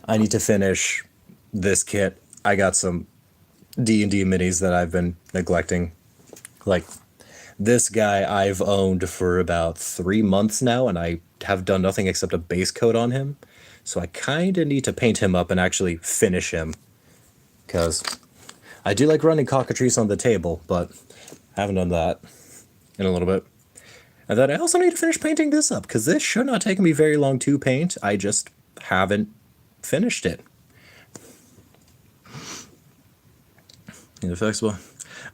I need to finish this kit. I got some D&D minis that I've been neglecting. Like, this guy I've owned for about 3 months now, and I have done nothing except a base coat on him. So I kind of need to paint him up and actually finish him, because I do like running cockatrice on the table, but I haven't done that in a little bit. And then I also need to finish painting this up, because this should not take me very long to paint. I just haven't finished it. Flexible.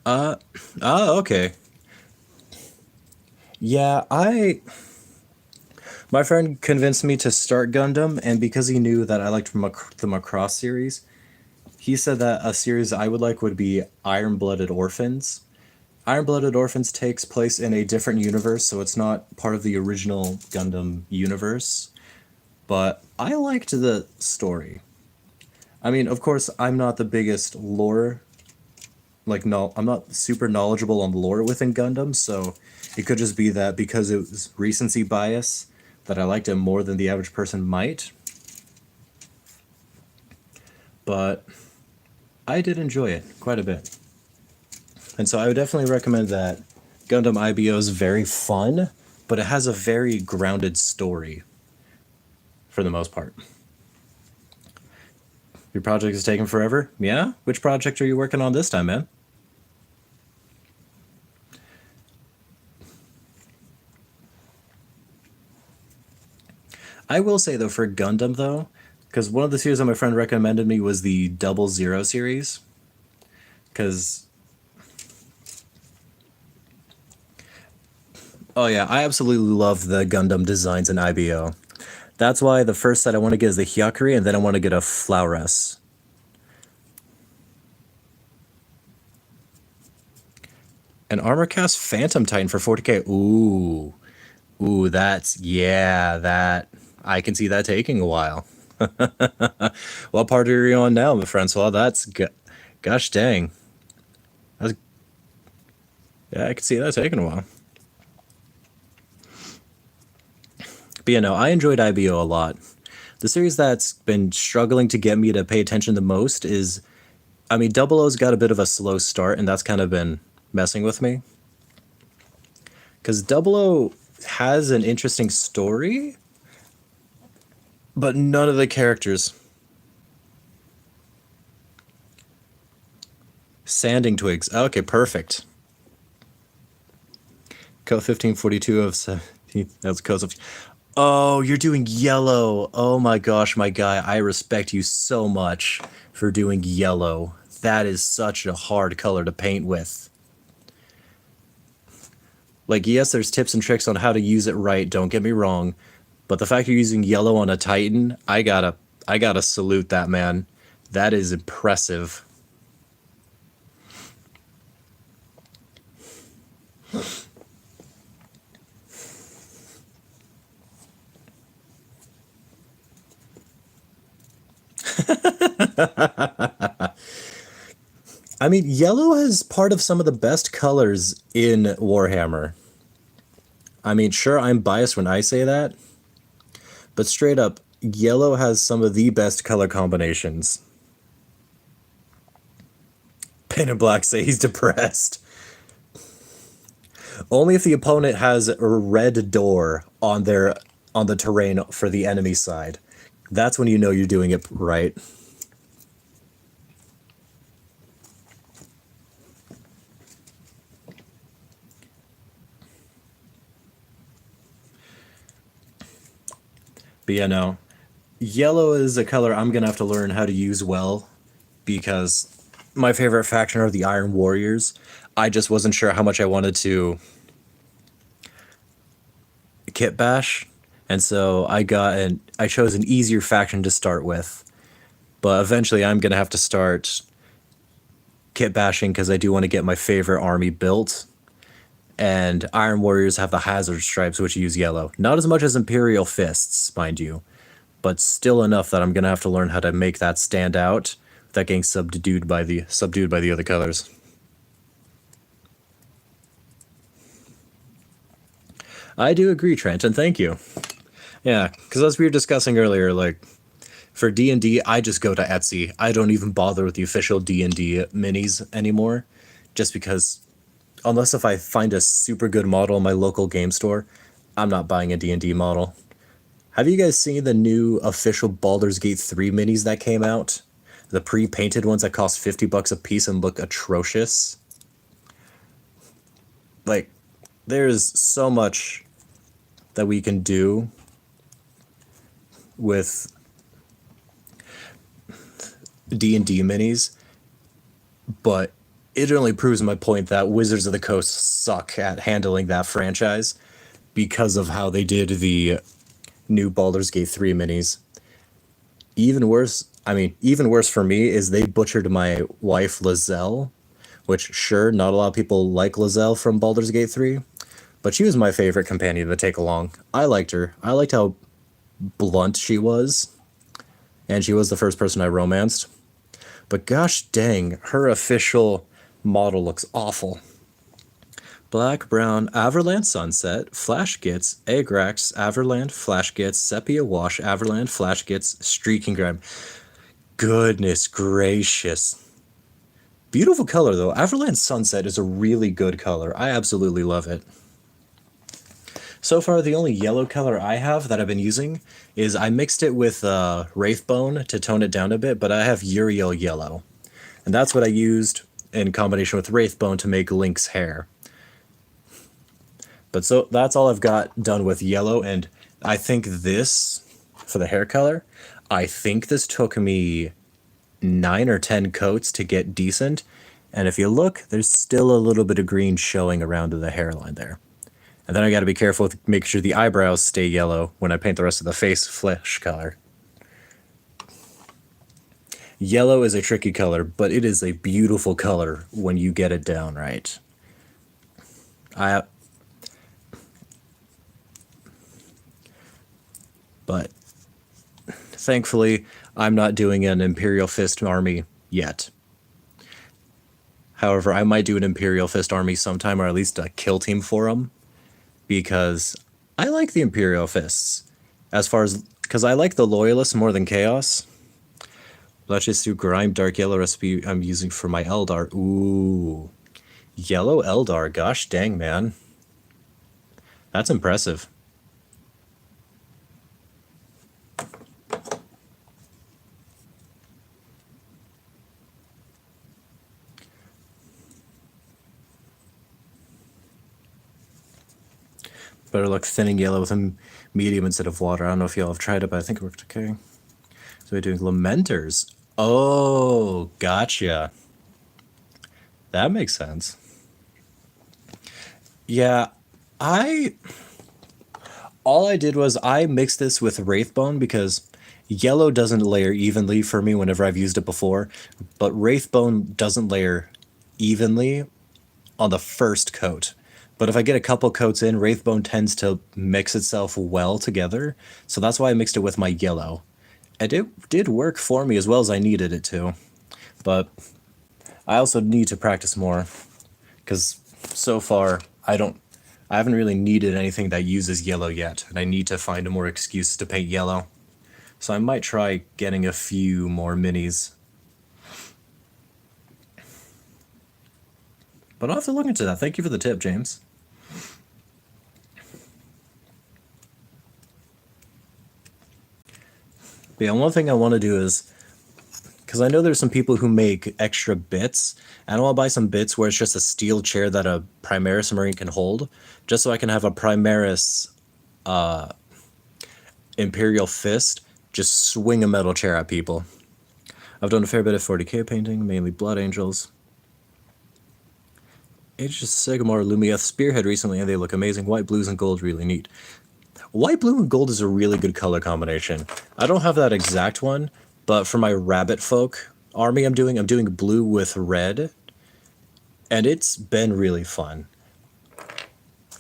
Okay. Yeah, my friend convinced me to start Gundam, and because he knew that I liked the Macross series, he said that a series I would like would be Iron-Blooded Orphans. Iron-Blooded Orphans takes place in a different universe, so it's not part of the original Gundam universe. But I liked the story. I mean, of course, I'm not the biggest lore. I'm not super knowledgeable on lore within Gundam, so it could just be that because it was recency bias that I liked it more than the average person might. But I did enjoy it quite a bit. And so I would definitely recommend that. Gundam IBO is very fun, but it has a very grounded story for the most part. Your project is taking forever? Yeah? Which project are you working on this time, man? I will say, though, for Gundam, though, because one of the series that my friend recommended me was the 00 series. Because... oh yeah, I absolutely love the Gundam designs in IBO. That's why the first set I want to get is the Hyakuri, and then I want to get a Flowres. An Armor Cast Phantom Titan for 40k. Ooh. Ooh, that... I can see that taking a while. What part are you on now, my friends? Well, gosh dang. Yeah, I can see that taking a while. But yeah, no, I enjoyed IBO a lot. The series that's been struggling to get me to pay attention the most is... I mean, 00's got a bit of a slow start, and that's kind of been messing with me. Because 00 has an interesting story, but none of the characters. Sanding twigs. Okay, perfect. Code 1542 of 17. That's code of... oh, you're doing yellow. Oh my gosh, my guy. I respect you so much for doing yellow. That is such a hard color to paint with. Like, yes, there's tips and tricks on how to use it right, don't get me wrong. But the fact you're using yellow on a Titan, I gotta salute that, man. That is impressive. I mean, yellow is part of some of the best colors in Warhammer. I mean, sure, I'm biased when I say that, but straight up, yellow has some of the best color combinations. Pain and Black say he's depressed. Only if the opponent has a red door on the terrain for the enemy side. That's when you know you're doing it right. But yeah, no. Yellow is a color I'm going to have to learn how to use well because my favorite faction are the Iron Warriors. I just wasn't sure how much I wanted to kit bash, and so I chose an easier faction to start with. But eventually I'm going to have to start kit bashing because I do want to get my favorite army built. And Iron Warriors have the Hazard Stripes, which use yellow. Not as much as Imperial Fists, mind you, but still enough that I'm going to have to learn how to make that stand out without getting subdued by the other colors. I do agree, Trent, and thank you. Yeah, because as we were discussing earlier, like for D&D, I just go to Etsy. I don't even bother with the official D&D minis anymore, just because unless if I find a super good model in my local game store, I'm not buying a D&D model. Have you guys seen the new official Baldur's Gate 3 minis that came out? The pre-painted ones that cost $50 a piece and look atrocious? Like, there's so much that we can do with D&D minis, but it only proves my point that Wizards of the Coast suck at handling that franchise because of how they did the new Baldur's Gate 3 minis. Even worse for me is they butchered my wife Lizelle, which sure, not a lot of people like Lizelle from Baldur's Gate 3, but she was my favorite companion to take along. I liked her. I liked how blunt she was, and she was the first person I romanced. But gosh dang, her official model looks awful. Black, Brown, Averland Sunset, Flash Gits, Agrax, Averland, Flash Gits, Sepia Wash, Averland, Flash Gits, Streaking Grime. Goodness gracious. Beautiful color though. Averland Sunset is a really good color. I absolutely love it. So far, the only yellow color I have that I've been using is I mixed it with Wraithbone to tone it down a bit, but I have Uriel Yellow. And that's what I used in combination with Wraithbone to make Link's hair. But so that's all I've got done with yellow, and I think this, for the hair color, I think this took me 9 or 10 coats to get decent. And if you look, there's still a little bit of green showing around the hairline there. And then I got to be careful with making sure the eyebrows stay yellow when I paint the rest of the face flesh color. Yellow is a tricky color, but it is a beautiful color when you get it down right. But thankfully, I'm not doing an Imperial Fist army yet. However, I might do an Imperial Fist army sometime, or at least a kill team for them, because I like the Imperial Fists. Because I like the Loyalists more than Chaos. Let's just do Grime Dark Yellow recipe I'm using for my Eldar. Ooh. Yellow Eldar, gosh dang, man. That's impressive. Better luck thinning yellow with a medium instead of water. I don't know if y'all have tried it, but I think it worked okay. So we're doing Lamenters. Oh, gotcha. That makes sense. Yeah, all I did was I mixed this with Wraithbone because yellow doesn't layer evenly for me whenever I've used it before, but Wraithbone doesn't layer evenly on the first coat. But if I get a couple coats in, Wraithbone tends to mix itself well together, so that's why I mixed it with my yellow. And it did work for me as well as I needed it to. But I also need to practice more, because so far I haven't really needed anything that uses yellow yet, and I need to find more excuses to paint yellow. So I might try getting a few more minis. But I'll have to look into that. Thank you for the tip, James. But yeah, one thing I want to do is, because I know there's some people who make extra bits, and I want to buy some bits where it's just a steel chair that a Primaris Marine can hold, just so I can have a Primaris Imperial Fist just swing a metal chair at people. I've done a fair bit of 40k painting, mainly Blood Angels. Age of Sigmar Lumieth Spearhead recently, and they look amazing. White, blues, and gold, really neat. White, blue, and gold is a really good color combination. I don't have that exact one, but for my Rabbit Folk army I'm doing blue with red, and it's been really fun.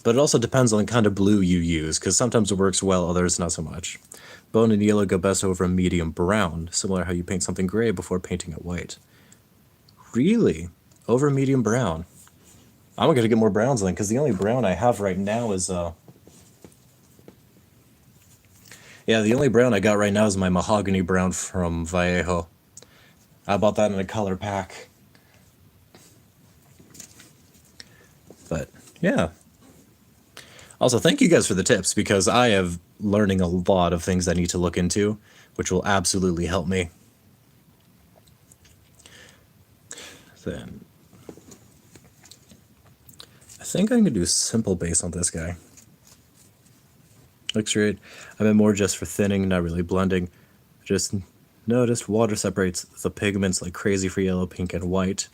But it also depends on the kind of blue you use, because sometimes it works well, others not so much. Bone and yellow go best over a medium brown, similar to how you paint something gray before painting it white. Really? Over medium brown? I'm gonna get more browns then, because the only brown I have right now is yeah, the only brown I got right now is my mahogany brown from Vallejo. I bought that in a color pack. But yeah. Also, thank you guys for the tips, because I have learning a lot of things I need to look into, which will absolutely help me. Then I think I'm gonna do simple base on this guy. Looks great. I meant more just for thinning, not really blending. Just noticed water separates the pigments like crazy for yellow, pink, and white.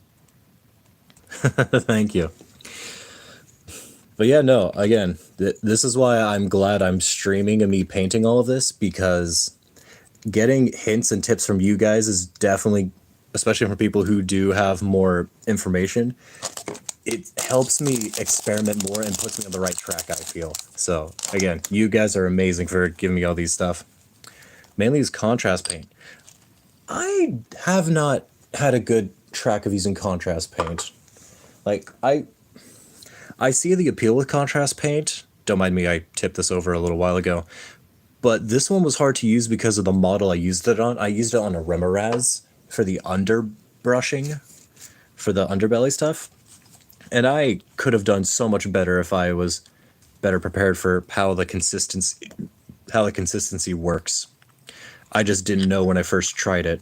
Thank you. But yeah, no, again, this is why I'm glad I'm streaming and me painting all of this, because getting hints and tips from you guys is definitely, especially from people who do have more information, it helps me experiment more and puts me on the right track, I feel. So again, you guys are amazing for giving me all these stuff. Mainly use contrast paint. I have not had a good track of using contrast paint. Like, I see the appeal with contrast paint. Don't mind me, I tipped this over a little while ago. But this one was hard to use because of the model I used it on. I used it on a Remoraz for the underbrushing, for the underbelly stuff. And I could have done so much better if I was better prepared for how the consistency works. I just didn't know when I first tried it.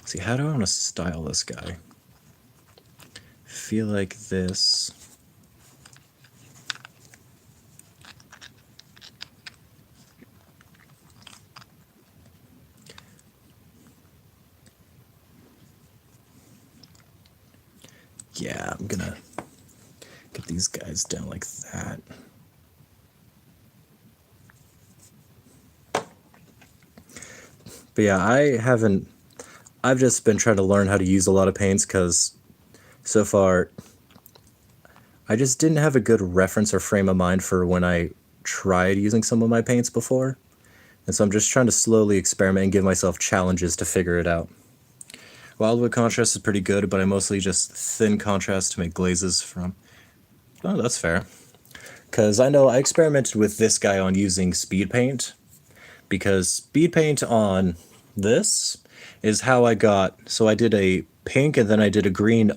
See, how do I want to style this guy? Feel like this. Yeah, I'm gonna get these guys down like that. But yeah, I've just been trying to learn how to use a lot of paints, because so far I just didn't have a good reference or frame of mind for when I tried using some of my paints before. And so I'm just trying to slowly experiment and give myself challenges to figure it out. Wildwood contrast is pretty good, but I mostly just thin contrast to make glazes from... Oh, that's fair. Because I know I experimented with this guy on using speed paint, because speed paint on this is how I got... So I did a pink and then I did a green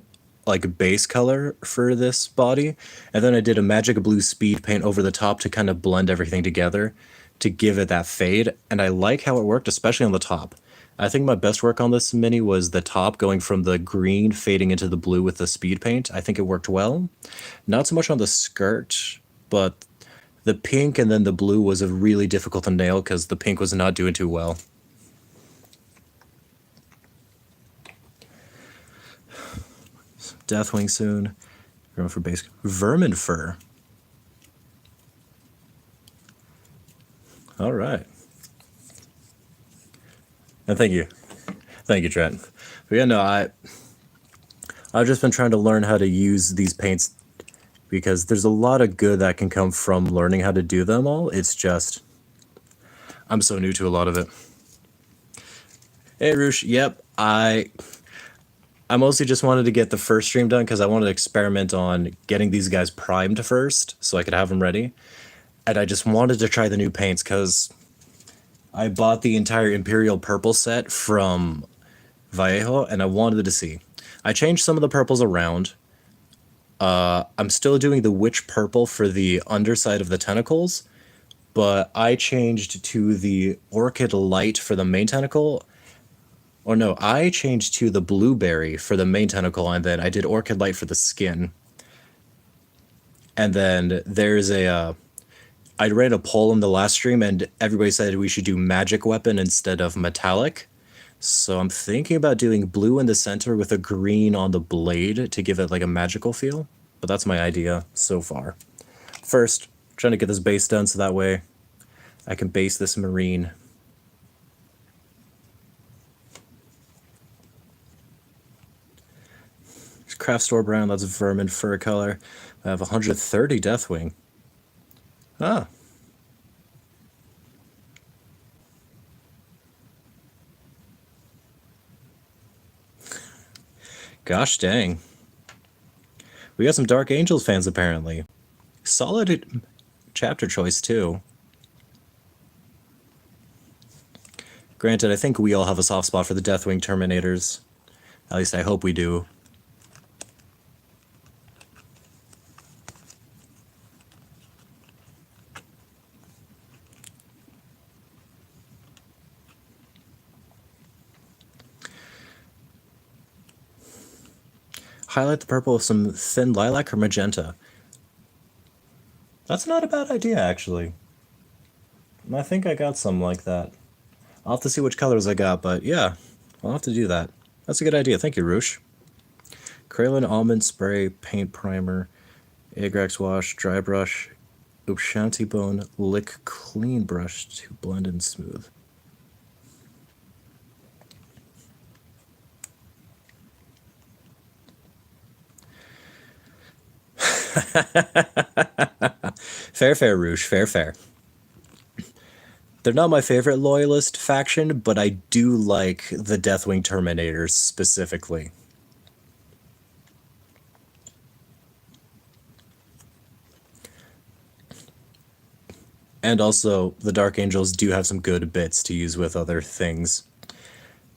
like base color for this body, and then I did a magic blue speed paint over the top to kind of blend everything together to give it that fade, and I like how it worked, especially on the top. I think my best work on this mini was the top, going from the green fading into the blue with the speed paint. I think it worked well. Not so much on the skirt, but the pink and then the blue was a really difficult to nail because the pink was not doing too well. Deathwing soon. Going for base. Vermin fur. All right. And thank you, Trent. But yeah, no, I've just been trying to learn how to use these paints, because there's a lot of good that can come from learning how to do them all. It's just, I'm so new to a lot of it. Hey, Roosh. Yep, I mostly just wanted to get the first stream done because I wanted to experiment on getting these guys primed first so I could have them ready. And I just wanted to try the new paints because I bought the entire Imperial Purple set from Vallejo and I wanted to see. I changed some of the purples around, I'm still doing the witch purple for the underside of the tentacles, but I changed to the orchid light for the main tentacle. Or no, I changed to the blueberry for the main tentacle, and then I did orchid light for the skin. And then there's I read a poll in the last stream, and everybody said we should do magic weapon instead of metallic. So I'm thinking about doing blue in the center with a green on the blade to give it like a magical feel. But that's my idea so far. First, trying to get this base done so that way I can base this marine. Craft store brown, that's vermin fur color. I have 130 Deathwing. Ah. Gosh dang. We got some Dark Angels fans apparently. Solid chapter choice too. Granted, I think we all have a soft spot for the Deathwing Terminators. At least I hope we do. Highlight the purple with some thin lilac or magenta. That's not a bad idea, actually. I think I got some like that. I'll have to see which colors I got, but yeah, I'll have to do that. That's a good idea. Thank you, Roosh. Kralin Almond Spray, Paint Primer, Agrax Wash, Dry Brush, Upshanti Bone, Lick Clean Brush to blend and smooth. Fair, Roosh. Fair. They're not my favorite loyalist faction, but I do like the Deathwing Terminators specifically. And also, the Dark Angels do have some good bits to use with other things.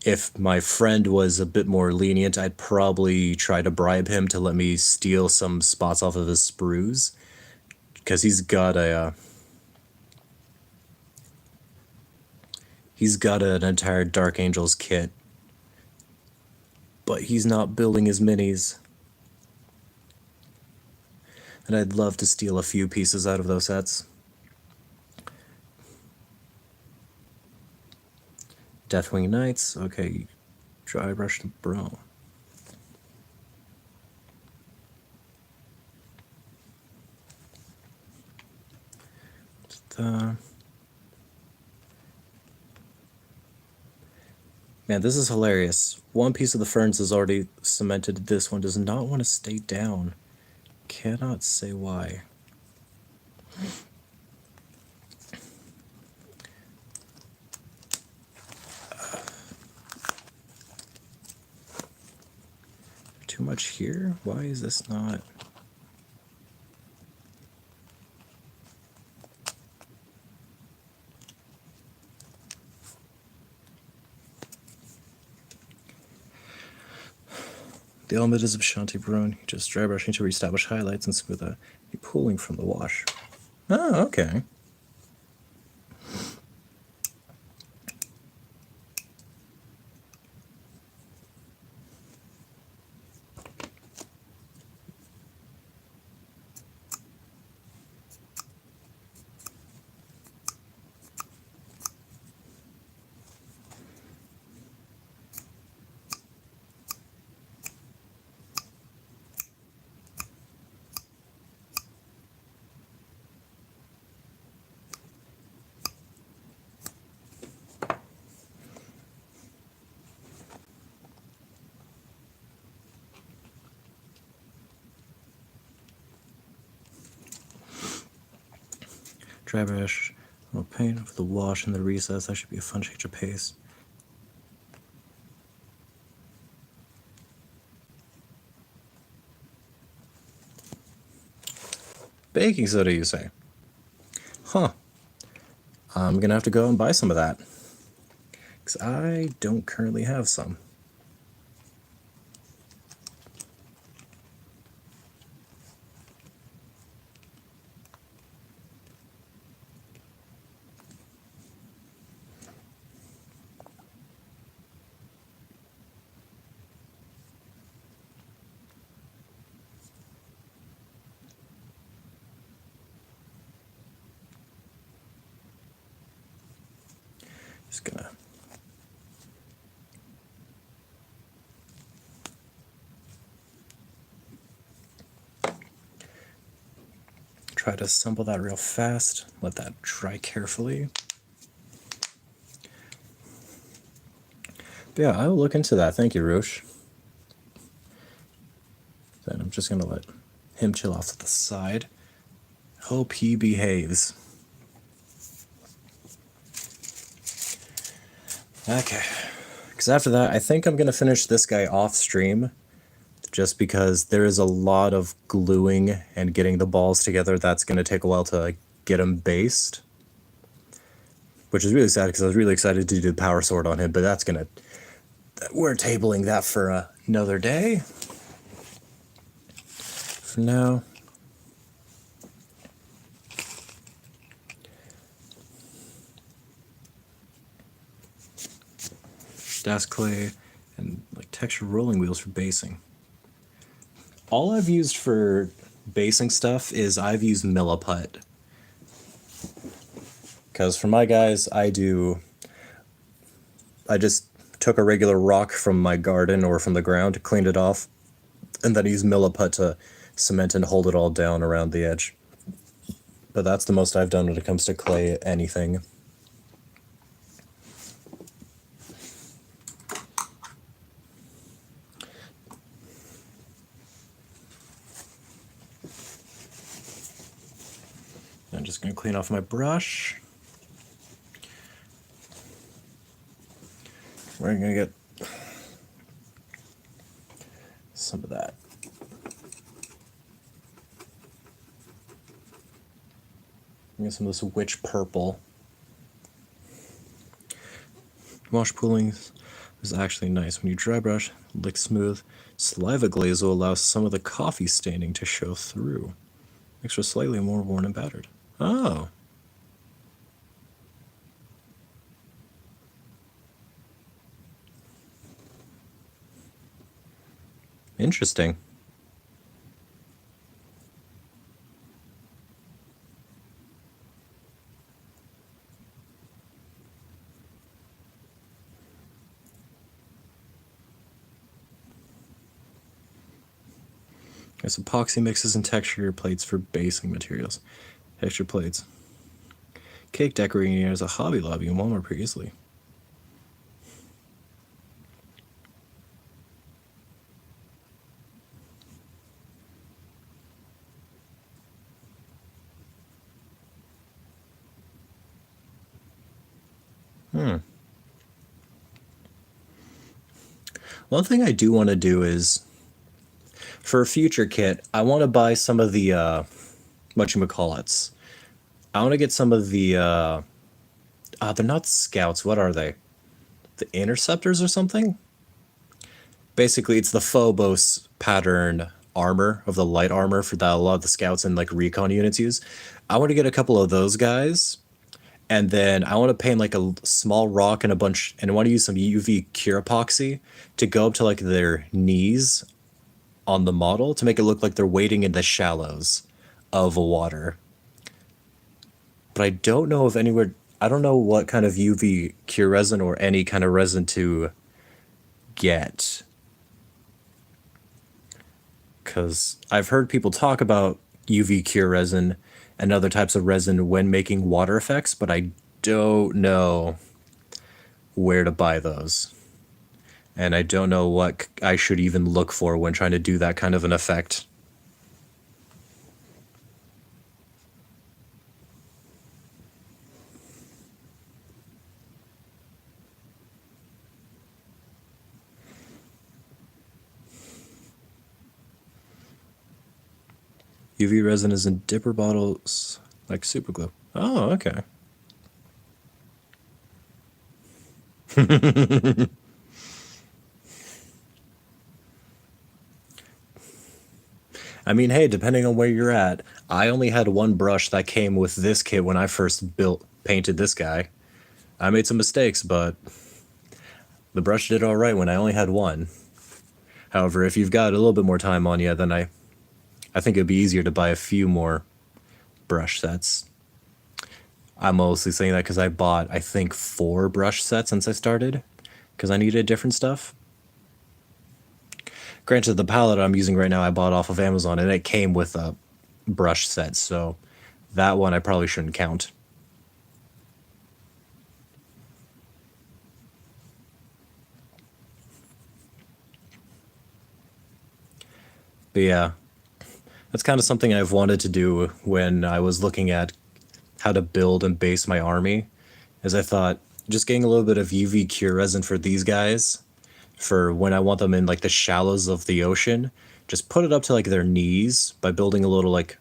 If my friend was a bit more lenient, I'd probably try to bribe him to let me steal some spots off of his sprues. Because he's got an entire Dark Angels kit. But he's not building his minis. And I'd love to steal a few pieces out of those sets. Deathwing Knights, okay. Dry brush to bro. Man, this is hilarious. One piece of the ferns is already cemented. This one does not want to stay down. Cannot say why. Too much here? Why is this not? The element is of Shanti Brune. Just dry brushing to reestablish highlights and smooth out. You're pulling from the wash. Oh, okay. Dry brush, a little paint over the wash and the recess. That should be a fun change of pace. Baking soda, you say? Huh. I'm gonna have to go and buy some of that. Because I don't currently have some. Just gonna try to assemble that real fast. Let that dry carefully. But yeah, I will look into that. Thank you, Roche. Then I'm just gonna let him chill off to the side. Hope he behaves. Okay. Because after that, I think I'm going to finish this guy off stream. Just because there is a lot of gluing and getting the balls together. That's going to take a while to get him based. Which is really sad because I was really excited to do the power sword on him. But that's going to... We're tabling that for another day. For now... Desk clay and like texture rolling wheels for basing. All I've used for basing stuff is I've used milliput. Because for my guys, I just took a regular rock from my garden or from the ground, cleaned it off, and then use milliput to cement and hold it all down around the edge. But that's the most I've done when it comes to clay anything. I'm just going to clean off my brush. We're going to get some of that. Get some of this witch purple. Wash pooling is actually nice. When you dry brush, lick smooth. Saliva glaze will allow some of the coffee staining to show through. Makes it slightly more worn and battered. Oh. Interesting. There's epoxy mixes and texture plates for basing materials. Texture plates. Cake decorating as a Hobby Lobby in Walmart previously. One thing I do want to do is, for a future kit, I want to buy some of the, whatchamacallits. I want to get some of the, they're not scouts, what are they? The Interceptors or something? Basically, it's the Phobos pattern armor of the light armor for that a lot of the scouts and like recon units use. I want to get a couple of those guys, and then I want to paint like a small rock and a bunch, and I want to use some UV cure epoxy to go up to like their knees on the model to make it look like they're wading in the shallows of a water. But I don't know if anywhere, I don't know what kind of UV cure resin or any kind of resin to get. Because I've heard people talk about UV cure resin and other types of resin when making water effects, but I don't know where to buy those. And I don't know what I should even look for when trying to do that kind of an effect. UV resin is in dipper bottles like super glue. Oh, okay. I mean, hey, depending on where you're at, I only had one brush that came with this kit when I first painted this guy. I made some mistakes, but the brush did all right when I only had one. However, if you've got a little bit more time on you, then I think it'd be easier to buy a few more brush sets. I'm mostly saying that because I bought, I think, 4 brush sets since I started, because I needed different stuff. Granted, the palette I'm using right now I bought off of Amazon, and it came with a brush set, so that one I probably shouldn't count. But yeah, that's kind of something I've wanted to do when I was looking at how to build and base my army, is I thought just getting a little bit of UV cure resin for these guys, for when I want them in like the shallows of the ocean, just put it up to like their knees by building a little like,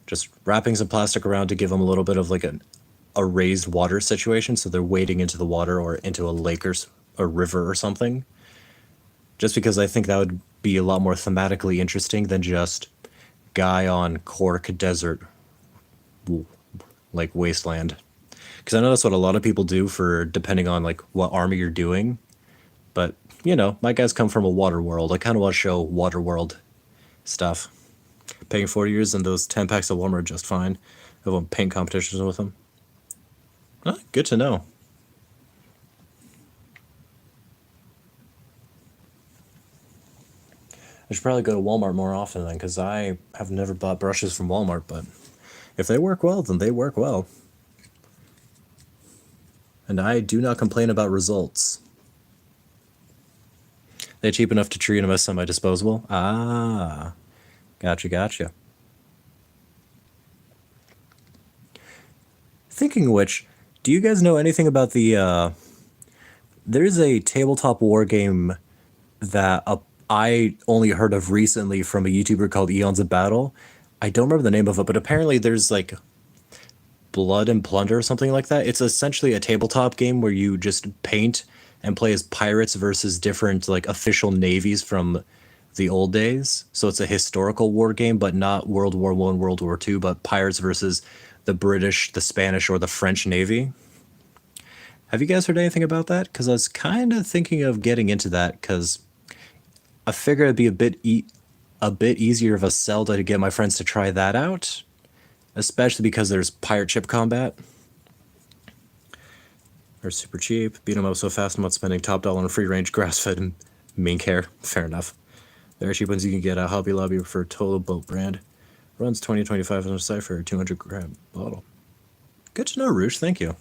just wrapping some plastic around to give them a little bit of like a raised water situation, so they're wading into the water or into a lake or a river or something. Just because I think that would be a lot more thematically interesting than just guy on Cork desert, like wasteland. Because I know that's what a lot of people do for depending on like what army you're doing. But you know, my guys come from a water world. I kind of want to show water world stuff. Paying 40 years and those 10 packs of Warhammer are just fine. I won paint competitions with them. Oh, good to know. I should probably go to Walmart more often then, because I have never bought brushes from Walmart, but if they work well, then they work well. And I do not complain about results. They're cheap enough to treat them as semi-disposable? Ah, gotcha, gotcha. Thinking of which, do you guys know anything about there's a tabletop war game that I only heard of recently from a YouTuber called Eons of Battle. I don't remember the name of it, but apparently there's like Blood and Plunder or something like that. It's essentially a tabletop game where you just paint and play as pirates versus different like official navies from the old days. So it's a historical war game, but not World War One, World War Two, but pirates versus the British, the Spanish, or the French Navy. Have you guys heard anything about that? Because I was kind of thinking of getting into that because I figure it'd be a bit easier of a sell to get my friends to try that out, especially because there's pirate ship combat. They're super cheap. Beat them up so fast I'm not spending top dollar on free range grass fed and mink hair. Fair enough. There are cheap ones you can get at Hobby Lobby for a total boat brand. Runs 20-25 on a site for a 200-gram bottle. Good to know, Roosh. Thank you.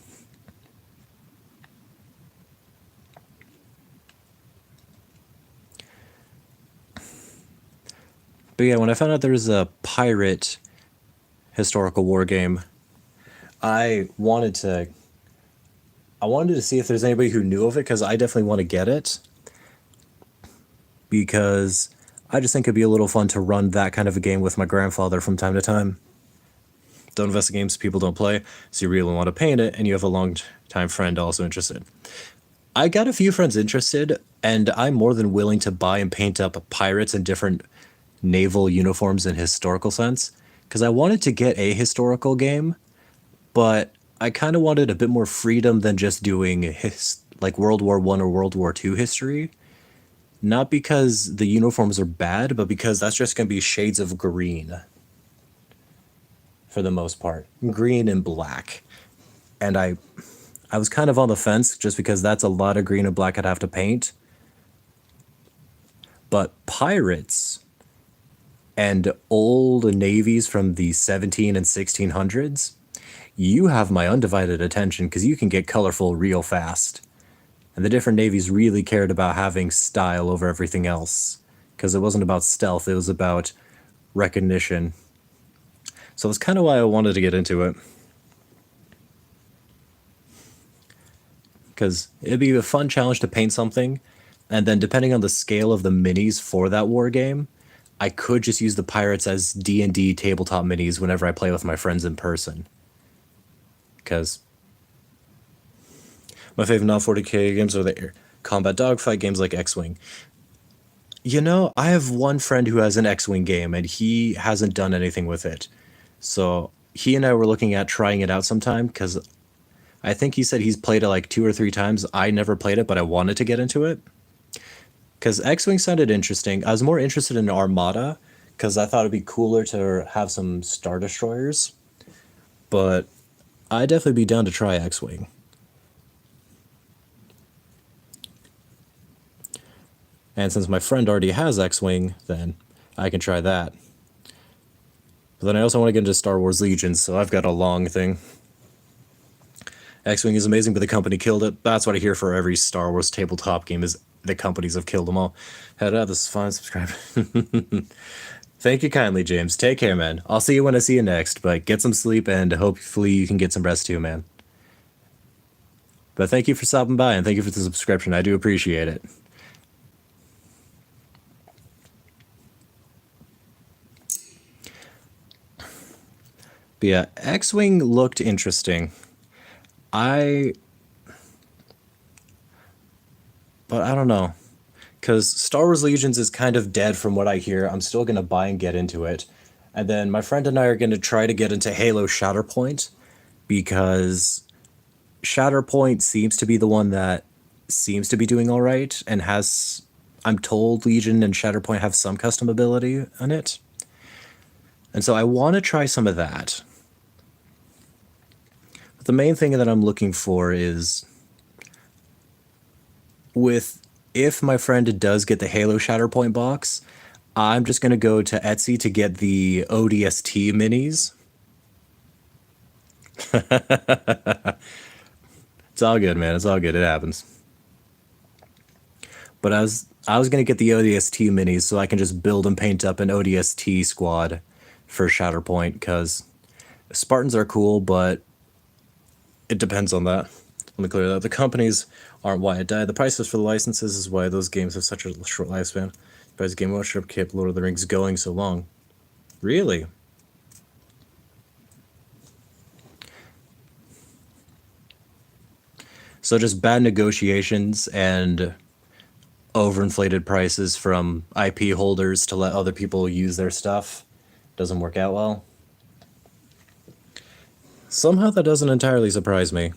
But yeah, when I found out there was a pirate historical war game, I wanted to see if there's anybody who knew of it, because I definitely want to get it, because I just think it'd be a little fun to run that kind of a game with my grandfather from time to time. Don't invest in games people don't play, so you really want to paint it, and you have a long time friend also interested. I got a few friends interested, and I'm more than willing to buy and paint up pirates in different naval uniforms in historical sense, because I wanted to get a historical game, but I kind of wanted a bit more freedom than just doing like World War One or World War Two history. Not because the uniforms are bad, but because that's just going to be shades of green for the most part. Green and black. And I was kind of on the fence just because that's a lot of green and black I'd have to paint. But pirates and old navies from the 17 and 1600s, you have my undivided attention because you can get colorful real fast. And the different navies really cared about having style over everything else, because it wasn't about stealth, it was about recognition. So that's kind of why I wanted to get into it. Because it'd be a fun challenge to paint something, and then depending on the scale of the minis for that war game, I could just use the pirates as D&D tabletop minis whenever I play with my friends in person. Because my favorite non-40k games are the combat dogfight games like X-Wing. You know, I have one friend who has an X-Wing game, and he hasn't done anything with it. So he and I were looking at trying it out sometime, because I think he said he's played it like 2 or 3 times. I never played it, but I wanted to get into it. Because X-Wing sounded interesting. I was more interested in Armada, because I thought it'd be cooler to have some Star Destroyers. But I'd definitely be down to try X-Wing. And since my friend already has X-Wing, then I can try that. But then I also want to get into Star Wars Legions, so I've got a long thing. X-Wing is amazing, but the company killed it. That's what I hear for every Star Wars tabletop game is the companies have killed them all. Head out, this is fine, subscribe. Thank you kindly, James. Take care, man. I'll see you when I see you next, but get some sleep and hopefully you can get some rest too, man. But thank you for stopping by and thank you for the subscription. I do appreciate it. But yeah, X-Wing looked interesting. But I don't know. Because Star Wars Legions is kind of dead from what I hear. I'm still going to buy and get into it. And then my friend and I are going to try to get into Halo Shatterpoint, because Shatterpoint seems to be the one that seems to be doing all right and has, I'm told Legion and Shatterpoint have some customability on it. And so I want to try some of that. But the main thing that I'm looking for is if my friend does get the Halo Shatterpoint box, I'm just going to go to Etsy to get the ODST minis. It's all good, man. It's all good. It happens. But I was going to get the ODST minis so I can just build and paint up an ODST squad for Shatterpoint, because Spartans are cool, but it depends on that. Let me clear that. The companies aren't why it died. The prices for the licenses is why those games have such a short lifespan. Price Game Workshop kept Lord of the Rings going so long. Really? So just bad negotiations and overinflated prices from IP holders to let other people use their stuff doesn't work out well. Somehow that doesn't entirely surprise me.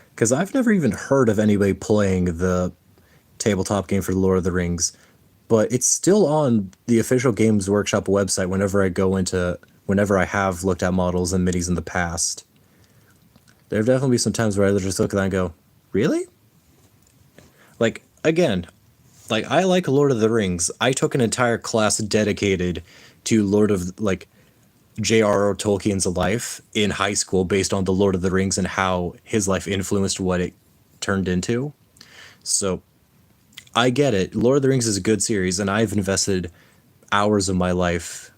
Because I've never even heard of anybody playing the tabletop game for Lord of the Rings, but it's still on the official Games Workshop website whenever I have looked at models and minis in the past. There have definitely been some times where I just look at that and go, really? Like, again, like, I like Lord of the Rings. I took an entire class dedicated to J.R.R. Tolkien's life in high school based on the Lord of the Rings and how his life influenced what it turned into. So I get it. Lord of the Rings is a good series, and I've invested hours of my life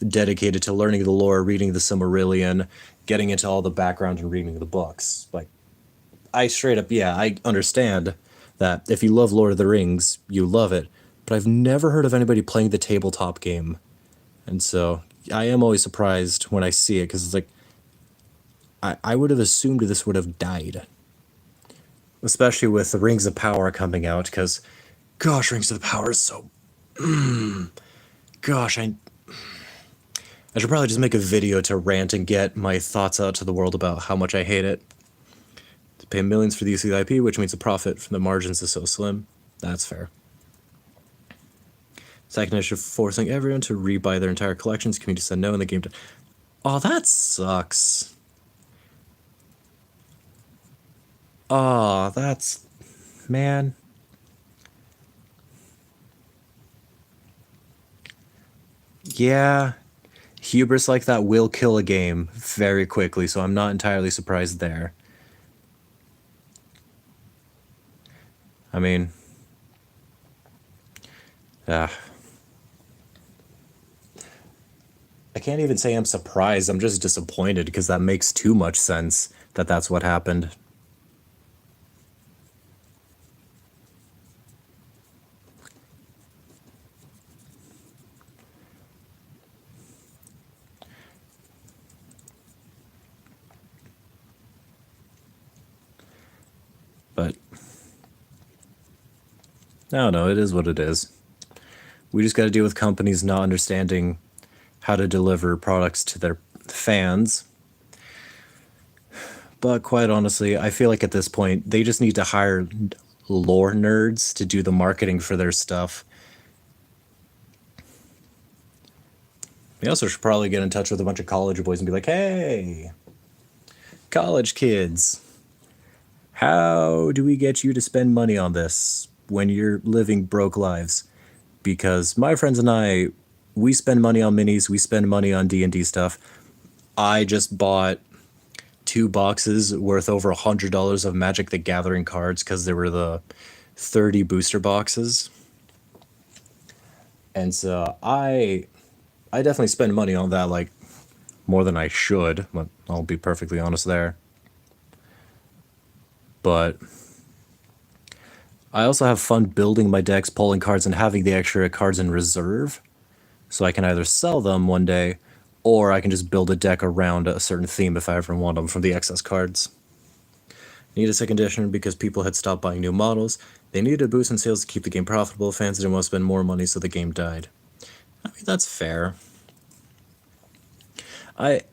dedicated to learning the lore, reading the Silmarillion, getting into all the background and reading the books. Like, I straight up, yeah, I understand that if you love Lord of the Rings, you love it, but I've never heard of anybody playing the tabletop game. And so I am always surprised when I see it, because it's like, I would have assumed this would have died. Especially with the Rings of Power coming out, because, gosh, Rings of the Power is so... gosh, I should probably just make a video to rant and get my thoughts out to the world about how much I hate it. To pay millions for the use of the IP, which means the profit from the margins is so slim. That's fair. Second issue forcing everyone to rebuy their entire collections. Community said no, and the game... Oh, that sucks. Oh, that's... Man. Yeah. Hubris like that will kill a game very quickly, so I'm not entirely surprised there. I mean... I can't even say I'm surprised, I'm just disappointed, because that makes too much sense that that's what happened. But I don't know, it is what it is. We just got to deal with companies not understanding how to deliver products to their fans. But quite honestly, I feel like at this point, they just need to hire lore nerds to do the marketing for their stuff. We also should probably get in touch with a bunch of college boys and be like, hey, college kids, how do we get you to spend money on this when you're living broke lives? Because my friends and I, we spend money on minis, we spend money on D&D stuff. I just bought 2 boxes worth over $100 of Magic the Gathering cards because there were the 30 booster boxes. And so I definitely spend money on that, like, more than I should, but I'll be perfectly honest there. But I also have fun building my decks, pulling cards, and having the extra cards in reserve. So I can either sell them one day, or I can just build a deck around a certain theme if I ever want them from the excess cards. Need a second edition because people had stopped buying new models. They needed a boost in sales to keep the game profitable. Fans didn't want to spend more money, so the game died. I mean, that's fair. Again,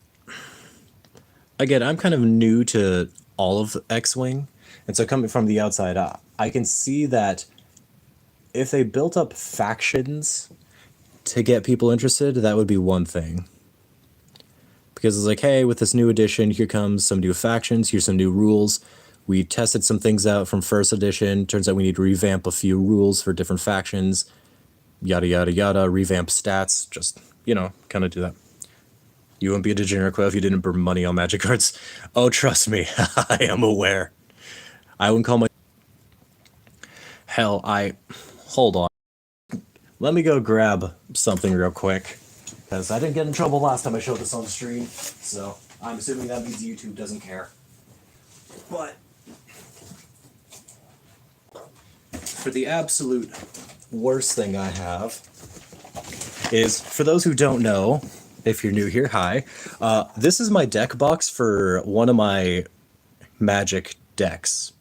I'm kind of new to all of X-Wing, and so coming from the outside, I can see that if they built up factions to get people interested, that would be one thing. Because it's like, hey, with this new edition, here comes some new factions, here's some new rules. We tested some things out from first edition. Turns out we need to revamp a few rules for different factions. Yada, yada, yada. Revamp stats. Just, kind of do that. You wouldn't be a degenerate quail if you didn't burn money on magic cards. Oh, trust me. I am aware. I wouldn't call my... Hell, Hold on. Let me go grab something real quick. Because I didn't get in trouble last time I showed this on the stream. So, I'm assuming that means YouTube doesn't care. But... for the absolute worst thing I have is, for those who don't know, if you're new here, hi. This is my deck box for one of my Magic decks.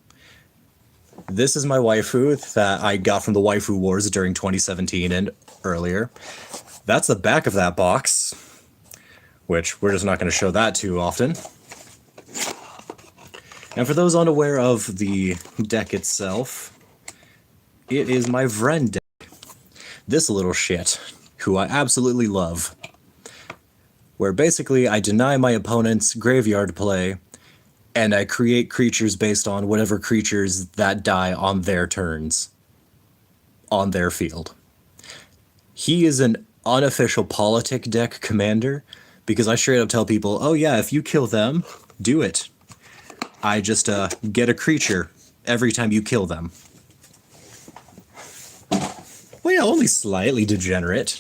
This is my waifu that I got from the Waifu Wars during 2017 and earlier. That's the back of that box, which we're just not going to show that too often. And for those unaware of the deck itself, it is my Vren deck. This little shit, who I absolutely love. Where basically I deny my opponent's graveyard play, and I create creatures based on whatever creatures that die on their turns, on their field. He is an unofficial politic deck commander, because I straight up tell people, oh yeah, if you kill them, do it. I just get a creature every time you kill them. Well, yeah, only slightly degenerate.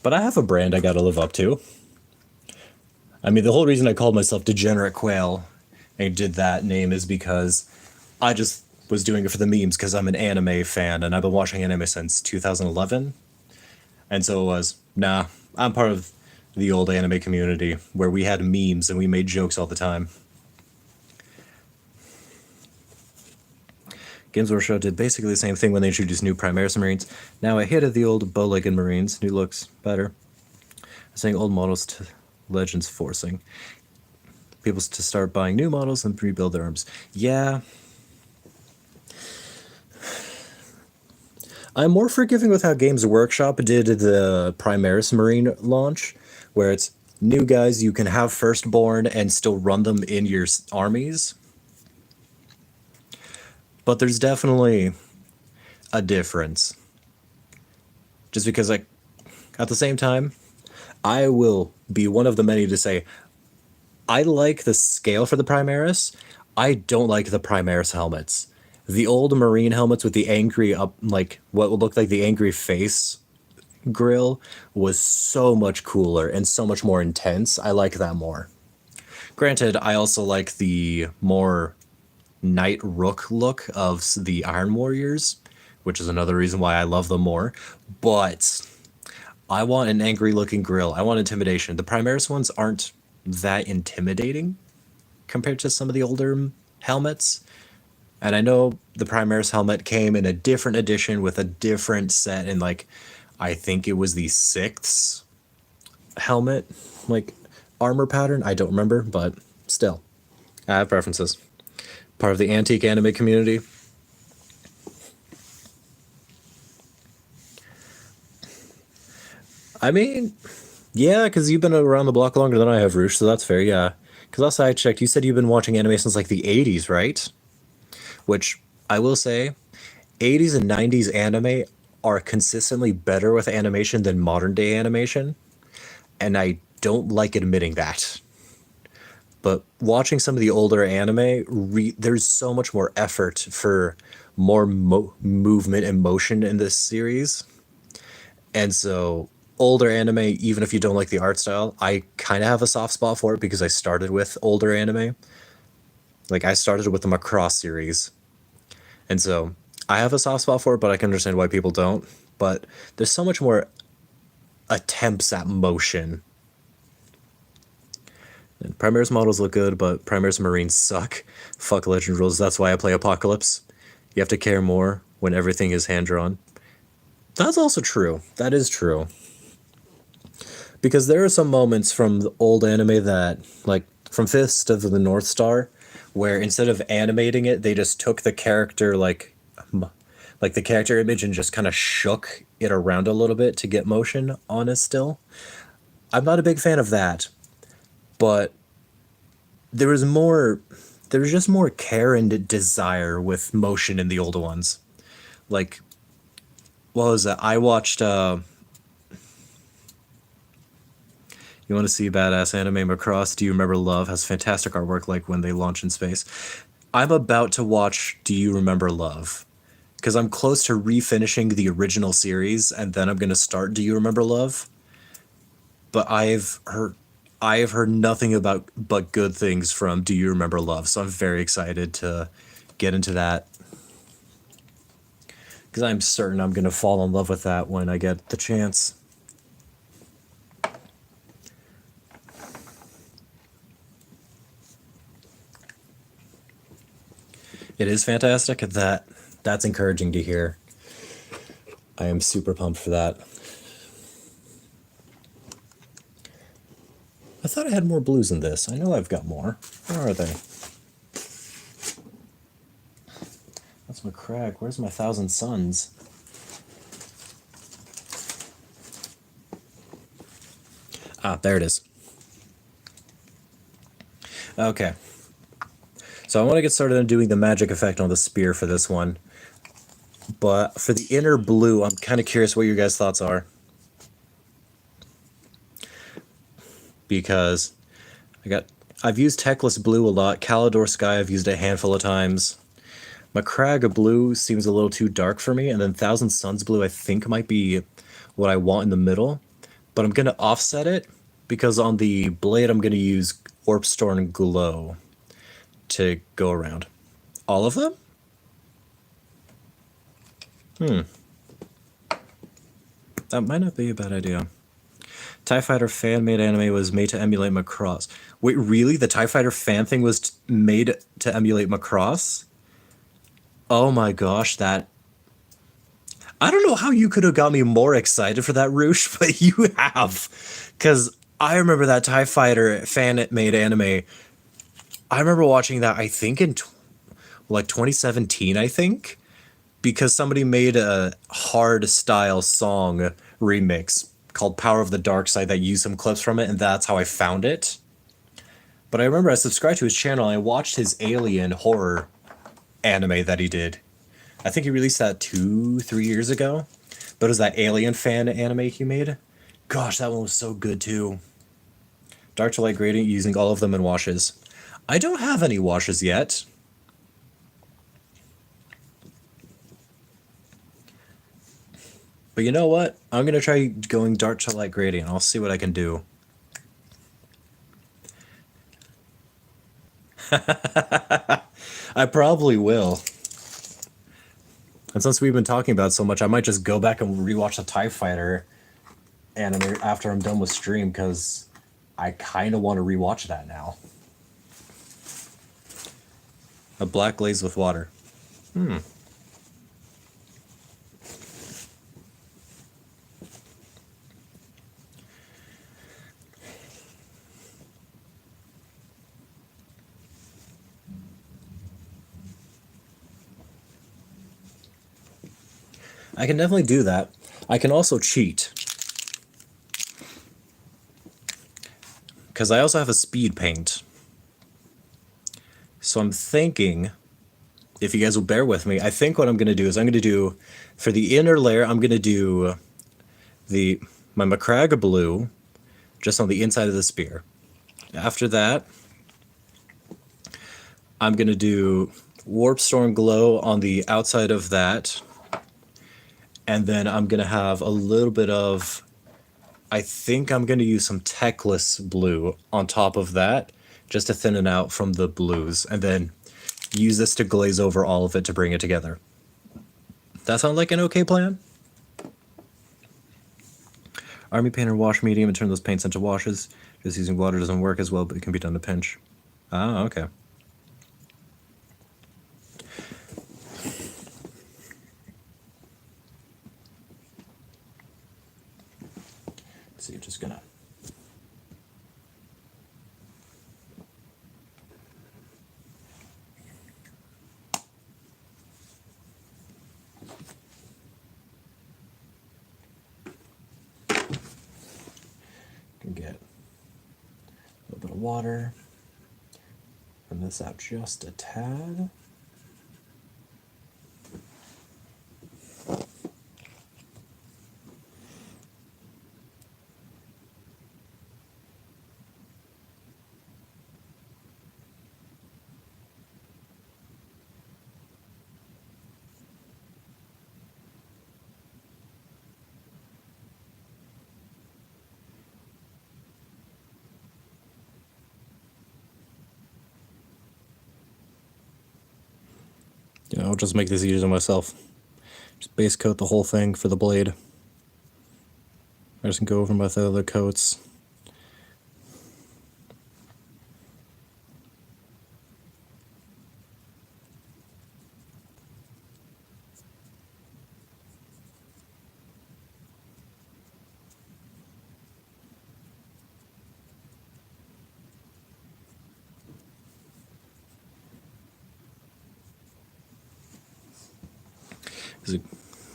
But I have a brand I gotta live up to. I mean, the whole reason I called myself Degenerate Quail and did that name is because I just was doing it for the memes because I'm an anime fan and I've been watching anime since 2011. And so it was, nah, I'm part of the old anime community where we had memes and we made jokes all the time. Games Workshop did basically the same thing when they introduced new Primaris Marines. Now a hit of the old bow-legged Marines. New looks better. Saying old models to Legends forcing people to start buying new models and rebuild their arms. Yeah. I'm more forgiving with how Games Workshop did the Primaris Marine launch, where it's new guys you can have firstborn and still run them in your armies. But there's definitely a difference. Just because, like, at the same time, I will be one of the many to say, I like the scale for the Primaris. I don't like the Primaris helmets. The old Marine helmets with the angry like what would look like the angry face grill was so much cooler and so much more intense. I like that more. Granted, I also like the more Knight Rook look of the Iron Warriors, which is another reason why I love them more. But I want an angry looking grill. I want intimidation. The Primaris ones aren't that intimidating compared to some of the older helmets. And I know the Primaris helmet came in a different edition with a different set, and like I think it was the 6th helmet, like armor pattern. I don't remember, but still, I have preferences. Part of the antique anime community. I mean, Yeah, because you've been around the block longer than I have, Roosh, so that's fair, yeah. Because last I checked, you said you've been watching anime since like the 80s, right? Which I will say, 80s and 90s anime are consistently better with animation than modern day animation, and I don't like admitting that. But watching some of the older anime, there's so much more effort for more movement and motion in this series. And so, older anime, even if you don't like the art style, I kind of have a soft spot for it because I started with older anime. Like, I started with the Macross series. And so, I have a soft spot for it, but I can understand why people don't. But there's so much more attempts at motion. And Primaris models look good, but Primaris Marines suck. Fuck Legend rules, that's why I play Apocalypse. You have to care more when everything is hand-drawn. That's also true. That is true. Because there are some moments from the old anime that, like, from Fist of the North Star, where instead of animating it, they just took the character, like the character image and just kind of shook it around a little bit to get motion on it still. I'm not a big fan of that, but there was more, there was just more care and desire with motion in the older ones. Like, what was that? I watched, you want to see badass anime Macross? Do You Remember Love? Has fantastic artwork like when they launch in space. I'm about to watch Do You Remember Love? Because I'm close to refinishing the original series, and then I'm going to start Do You Remember Love? But I've heard nothing about but good things from Do You Remember Love, so I'm very excited to get into that. Because I'm certain I'm going to fall in love with that when I get the chance. It is fantastic. That's encouraging to hear. I am super pumped for that. I thought I had more blues in this. I know I've got more. Where are they? That's my crag. Where's my Thousand Suns? Ah, there it is. Okay. So I want to get started on doing the magic effect on the spear for this one. But for the inner blue, I'm kind of curious what your guys' thoughts are. Because I've used Techless Blue a lot. Calidor Sky I've used a handful of times. Macrag Blue seems a little too dark for me, and then Thousand Suns Blue I think might be what I want in the middle. But I'm going to offset it, because on the blade I'm going to use Orpstorn Glow to go around. All of them? That might not be a bad idea. TIE Fighter fan-made anime was made to emulate Macross. Wait, really? The TIE Fighter fan thing was made to emulate Macross? Oh my gosh, that... I don't know how you could have got me more excited for that, Roosh, but you have. Because I remember that TIE Fighter fan-made anime. I remember watching that, I think, in like 2017, I think. Because somebody made a hard-style song remix called Power of the Dark Side that used some clips from it, and that's how I found it. But I remember I subscribed to his channel and I watched his alien horror anime that he did. I think he released that 2-3 years ago. But it was that alien fan anime he made. Gosh, that one was so good too. Dark to light gradient using all of them in washes. I don't have any washes yet. But you know what? I'm going to try going dark to light gradient. I'll see what I can do. I probably will. And since we've been talking about it so much, I might just go back and rewatch the TIE Fighter anime after I'm done with stream, because I kind of want to rewatch that now. A black glaze with water. I can definitely do that. I can also cheat. because I also have a speed paint. So I'm thinking, if you guys will bear with me, I think what I'm going to do is I'm going to do, for the inner layer, I'm going to do my Macragge blue just on the inside of the spear. After that, I'm going to do Warpstorm Glow on the outside of that. And then I'm going to have a little bit of, I think I'm going to use some Techless blue on top of that, just to thin it out from the blues. And then use this to glaze over all of it to bring it together. That sound like an okay plan? Army painter wash medium and turn those paints into washes. Just using water doesn't work as well, but it can be done to pinch. Ah, okay. So you're just gonna get a little bit of water. Run this out just a tad. You know, I'll just make this easier on myself. Just base coat the whole thing for the blade. I just can go over my other coats.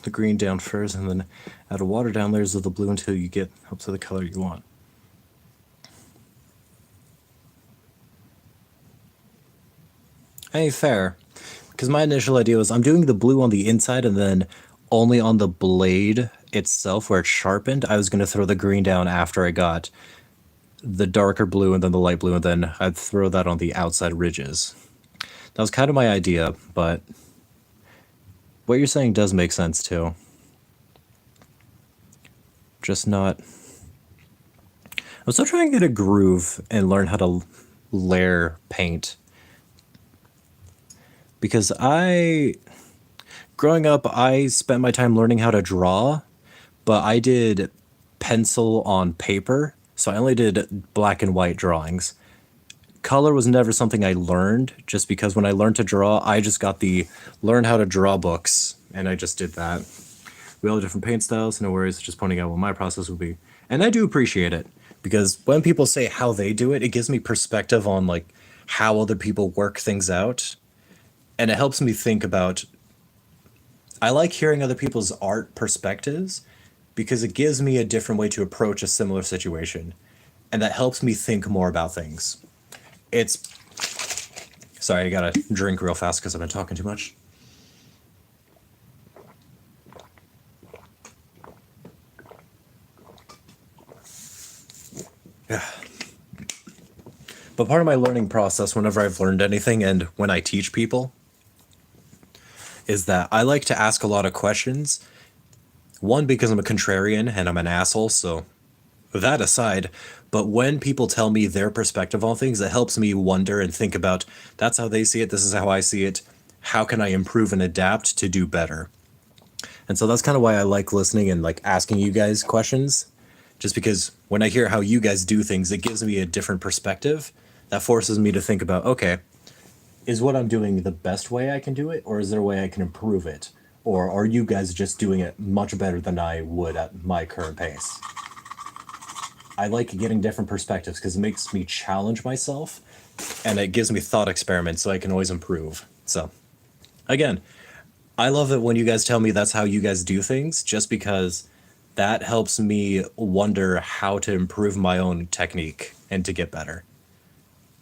The green down first, and then add a watered down layers of the blue until you get up to the color you want. Hey, fair. Because my initial idea was I'm doing the blue on the inside and then only on the blade itself where it's sharpened, I was going to throw the green down after I got the darker blue and then the light blue, and then I'd throw that on the outside ridges. That was kind of my idea, but what you're saying does make sense too. Just not... I'm still trying to get a groove and learn how to layer paint. Because growing up, I spent my time learning how to draw, but I did pencil on paper, so I only did black and white drawings. Color was never something I learned, just because when I learned to draw, I just got the learn how to draw books, and I just did that. We all have different paint styles, no worries, just pointing out what my process would be. And I do appreciate it, because when people say how they do it, it gives me perspective on like how other people work things out. And it helps me think about, I like hearing other people's art perspectives because it gives me a different way to approach a similar situation. And that helps me think more about things. Sorry, I gotta drink real fast because I've been talking too much. Yeah. But part of my learning process, whenever I've learned anything and when I teach people, is that I like to ask a lot of questions. One, because I'm a contrarian and I'm an asshole, so that aside, but when people tell me their perspective on things, it helps me wonder and think about, that's how they see it, this is how I see it, how can I improve and adapt to do better? And so that's kind of why I like listening and like asking you guys questions, just because when I hear how you guys do things, it gives me a different perspective that forces me to think about, okay, is what I'm doing the best way I can do it, or is there a way I can improve it? Or are you guys just doing it much better than I would at my current pace? I like getting different perspectives because it makes me challenge myself, and it gives me thought experiments so I can always improve. So, again, I love it when you guys tell me that's how you guys do things, just because that helps me wonder how to improve my own technique and to get better.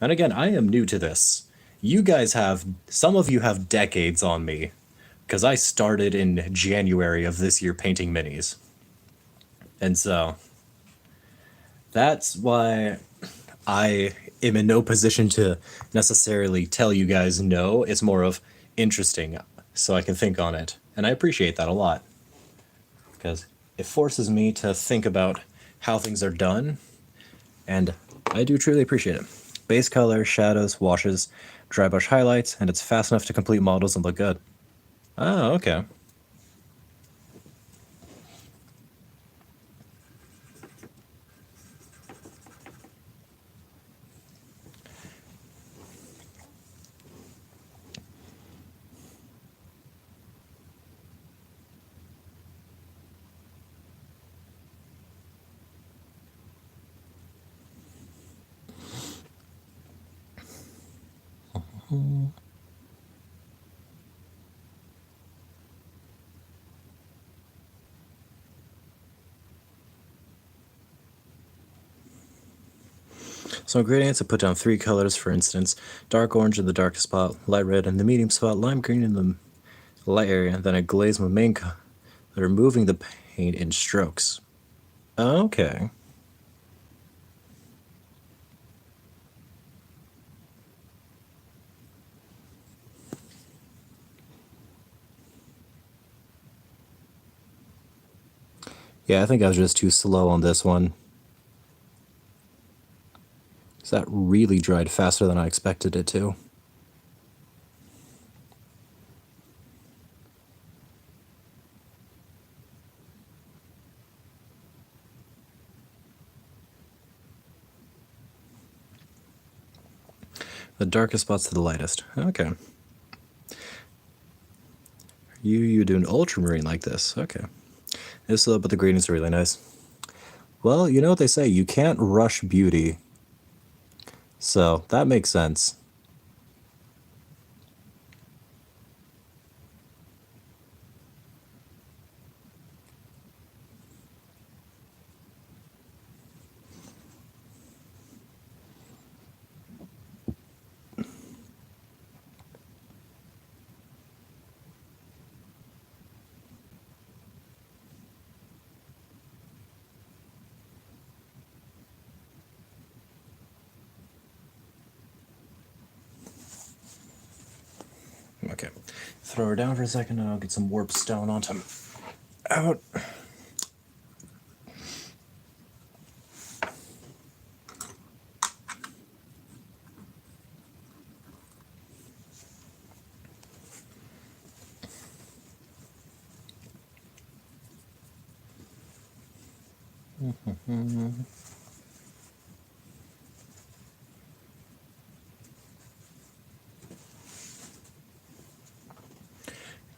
And again, I am new to this. You guys have, some of you have decades on me, because I started in January of this year painting minis. And so, that's why I am in no position to necessarily tell you guys no. It's more of interesting, so I can think on it. And I appreciate that a lot, because it forces me to think about how things are done, and I do truly appreciate it. Base color, shadows, washes, dry brush highlights, and it's fast enough to complete models and look good. Oh, okay. So ingredients, I put down 3 colors, for instance, dark orange in the darkest spot, light red in the medium spot, lime green in the light area, then I glaze my main color, removing the paint in strokes. Okay. Yeah, I think I was just too slow on this one. So that really dried faster than I expected it to. The darkest spot's to the lightest. Okay. You do an ultramarine like this. Okay. It's slow, but the gradients are really nice. Well, you know what they say, you can't rush beauty. So, that makes sense. Okay. Throw her down for a second and I'll get some warp stone onto him. Out.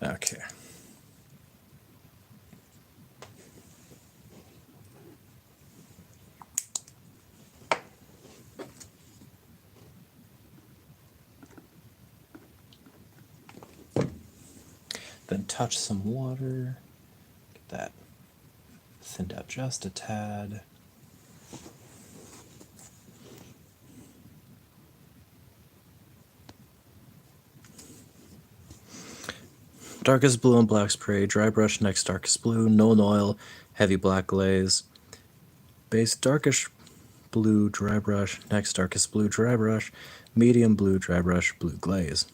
Okay. Then touch some water. Get that thinned out just a tad. Darkest blue and black spray, dry brush next darkest blue, no oil, heavy black glaze. Base darkish blue, dry brush, next darkest blue, dry brush, medium blue, dry brush, blue glaze.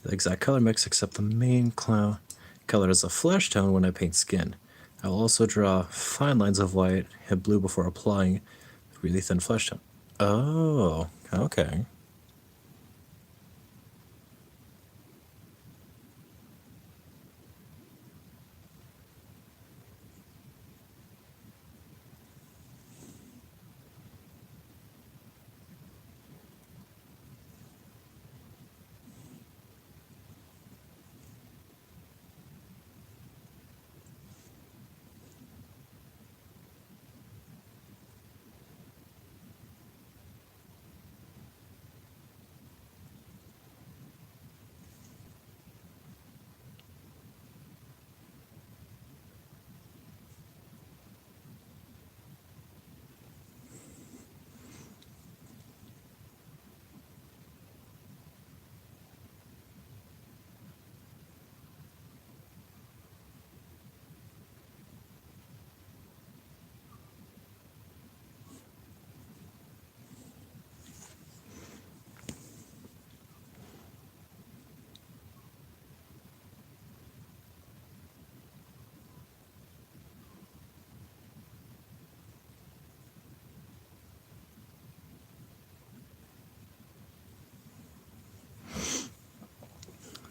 The exact color mix except the main color is a flesh tone when I paint skin. I will also draw fine lines of white, hit blue before applying really thin flesh tone. Oh, okay.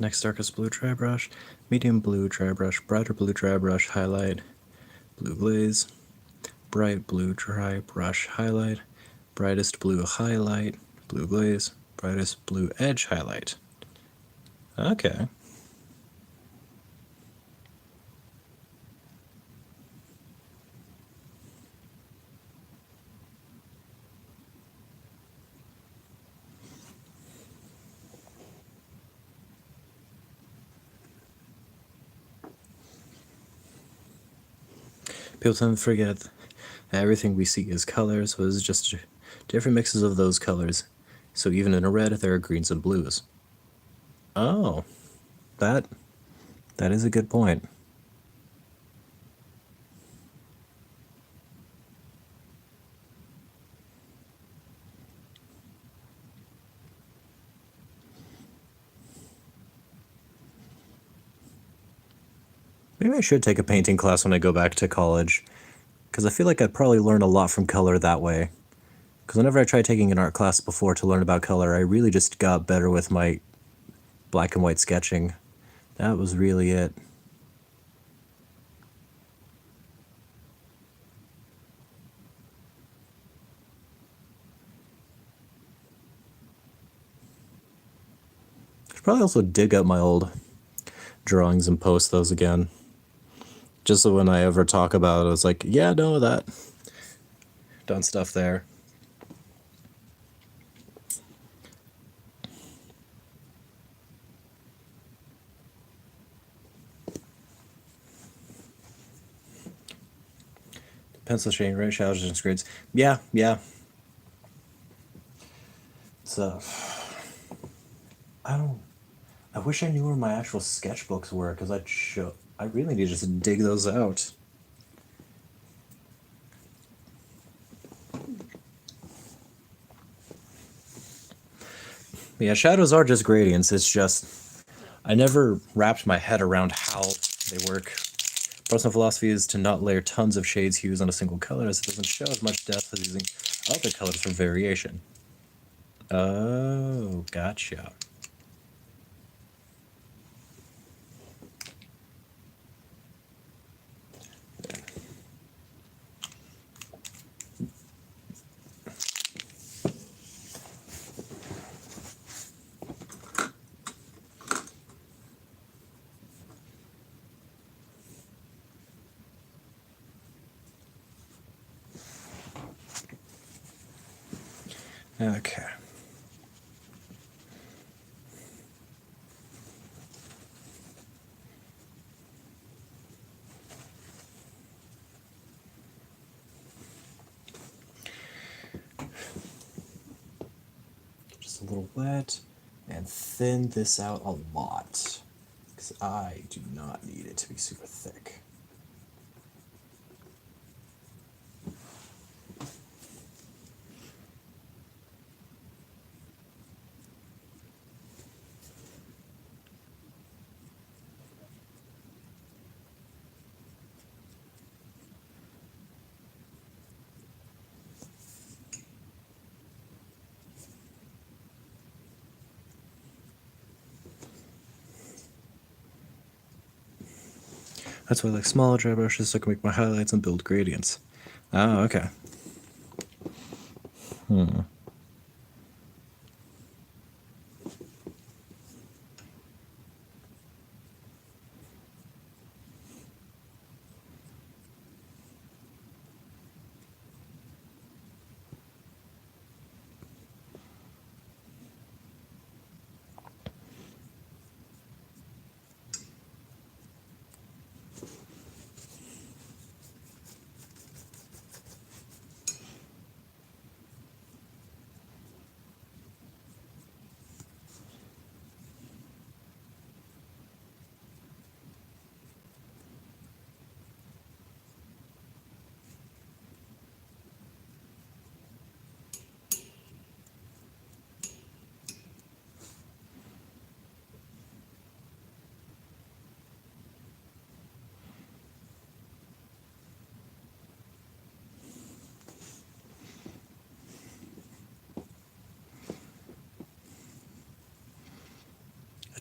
Next, darkest blue dry brush, medium blue dry brush, brighter blue dry brush, highlight, blue glaze, bright blue dry brush, highlight, brightest blue highlight, blue glaze, brightest blue edge highlight. Okay. People tend to forget that everything we see is colors, so it's just different mixes of those colors. So even in a red, there are greens and blues. Oh, that is a good point. Maybe I should take a painting class when I go back to college, because I feel like I'd probably learn a lot from color that way. Because whenever I tried taking an art class before to learn about color, I really just got better with my black and white sketching. That was really it. I should probably also dig up my old drawings and post those again. Just so when I ever talk about it, it's like, yeah, no, that. Done stuff there. Pencil shading, right shadows and grids. Yeah. So, I wish I knew where my actual sketchbooks were, because I really need to just dig those out. Yeah, shadows are just gradients. It's just I never wrapped my head around how they work. Personal philosophy is to not layer tons of shades hues on a single color, as it doesn't show as much depth as using other colors for variation. Oh, gotcha. Okay. Just a little wet, and thin this out a lot, because I do not need it to be super thick. That's why I like smaller dry brushes, so I can make my highlights and build gradients. Oh, okay.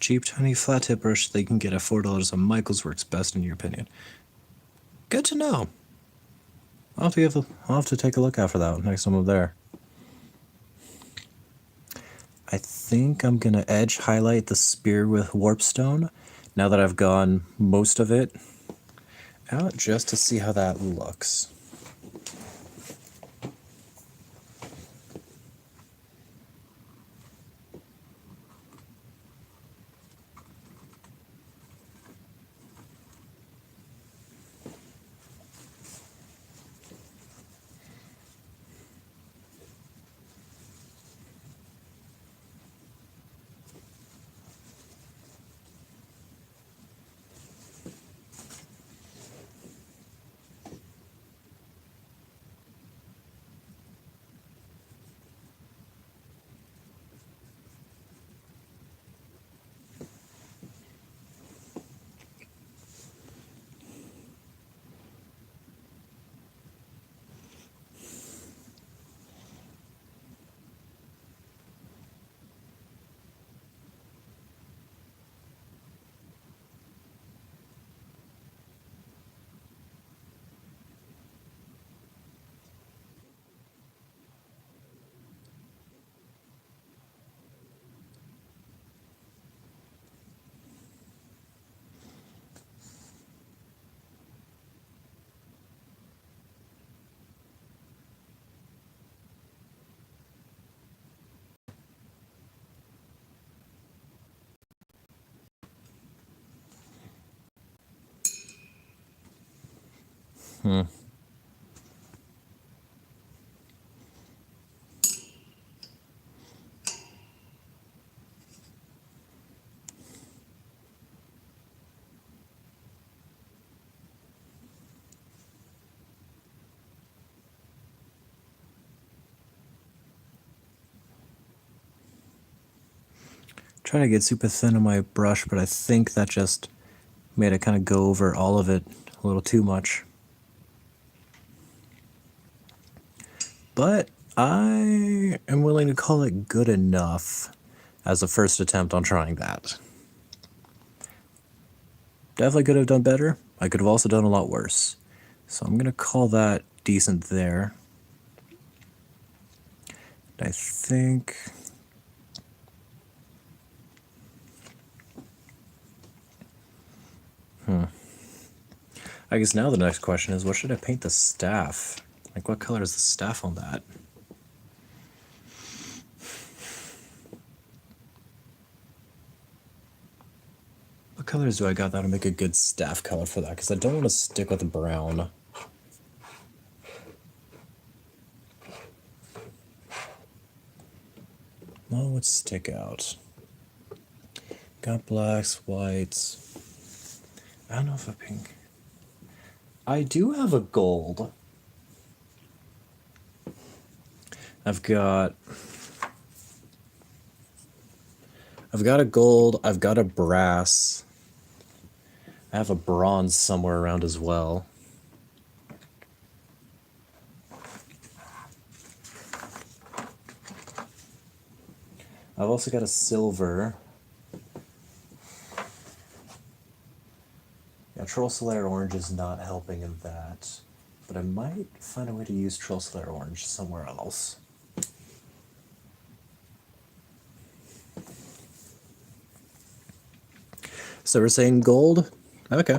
cheap, tiny flat tip brush they can get at $4 on Michaels works best in your opinion. Good to know. I'll have to take a look out for that next time I'm there. I think I'm gonna edge highlight the spear with warpstone now that I've gone most of it out just to see how that looks. Trying to get super thin on my brush, but I think that just made it kind of go over all of it a little too much. But I am willing to call it good enough as a first attempt on trying that. Definitely could have done better. I could have also done a lot worse. So I'm going to call that decent there. I think... I guess now the next question is, what should I paint the staff? Like, what color is the staff on that? What colors do I got that'll make a good staff color for that? Because I don't want to stick with the brown. What would stick out? Got blacks, whites. I don't know if a pink. I do have a gold. I've got a gold, I've got a brass. I have a bronze somewhere around as well. I've also got a silver. Yeah, Troll Solaire Orange is not helping in that, but I might find a way to use Troll Solaire Orange somewhere else. So we're saying gold? Okay.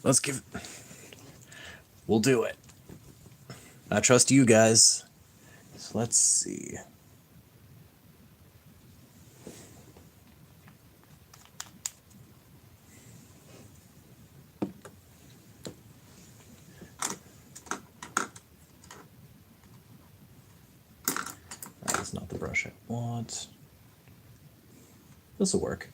Let's give it. We'll do it. I trust you guys. So let's see. That's not the brush I want. This will work.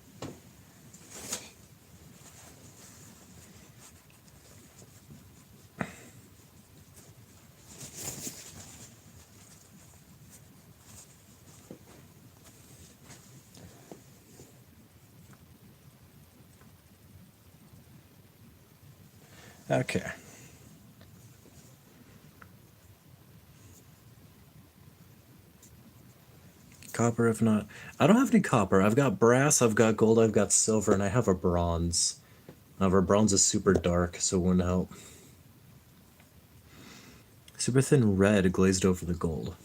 Okay. copper, if not. I don't have any copper. I've got brass, I've got gold, I've got silver, and I have a bronze. However, bronze is super dark, so it wouldn't help. Super thin red glazed over the gold.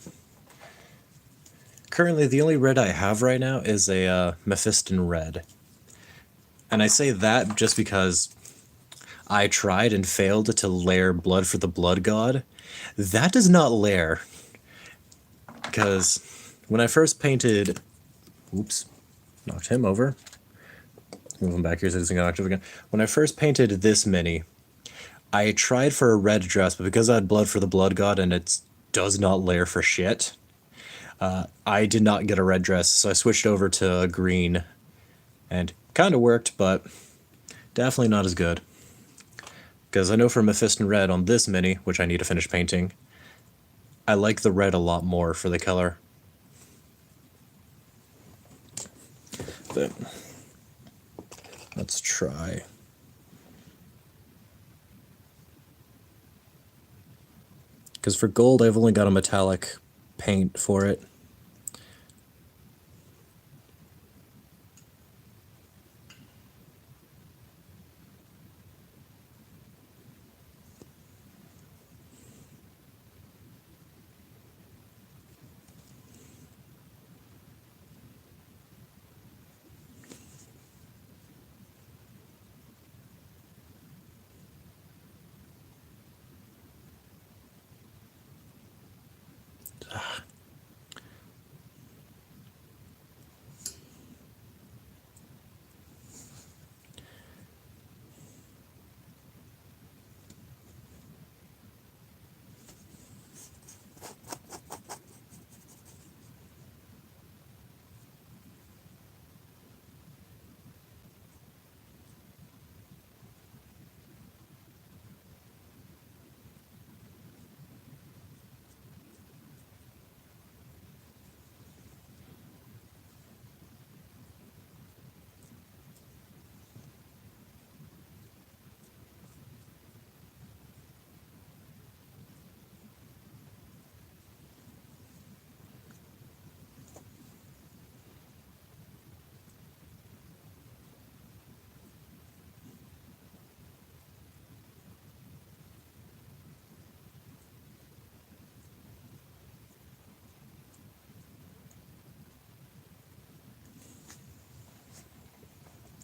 Currently, the only red I have right now is a Mephiston red. And I say that just because I tried and failed to layer blood for the blood god. That does not layer. Because when I first painted... Oops. Knocked him over. Move him back here so he doesn't get knocked over again. When I first painted this mini, I tried for a red dress, but because I had blood for the blood god and it does not layer for shit, I did not get a red dress, so I switched over to green. And kind of worked, but definitely not as good. Because I know for Mephiston red on this mini, which I need to finish painting, I like the red a lot more for the color. But let's try. Because for gold, I've only got a metallic paint for it.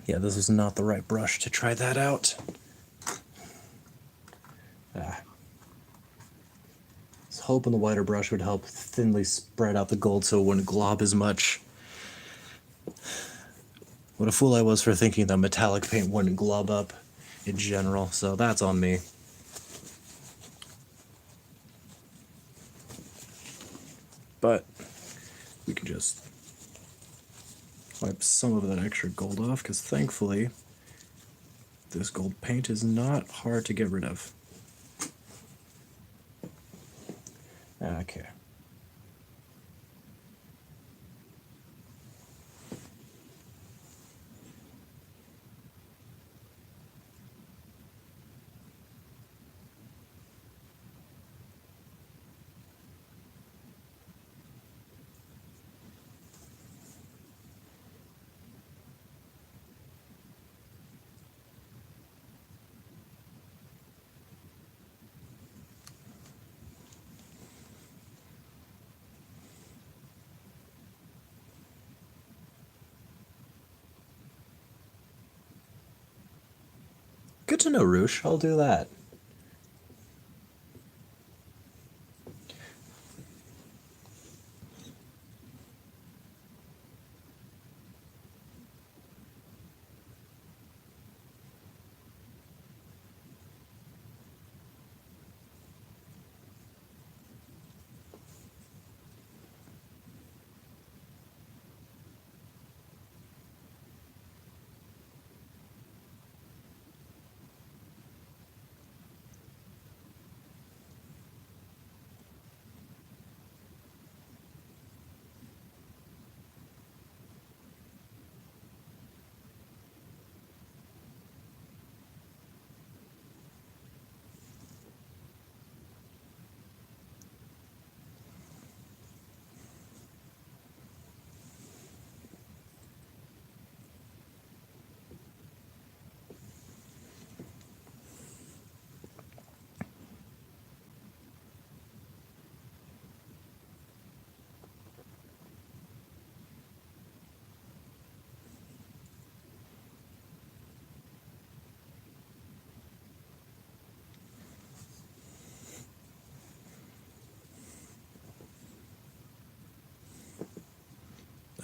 Yeah, this is not the right brush to try that out. I was hoping the wider brush would help thinly spread out the gold so it wouldn't glob as much. What a fool I was for thinking that metallic paint wouldn't glob up in general, so that's on me. But we can just wipe some of that extra gold off, because thankfully this gold paint is not hard to get rid of. Okay. Good to know, Roosh. I'll do that.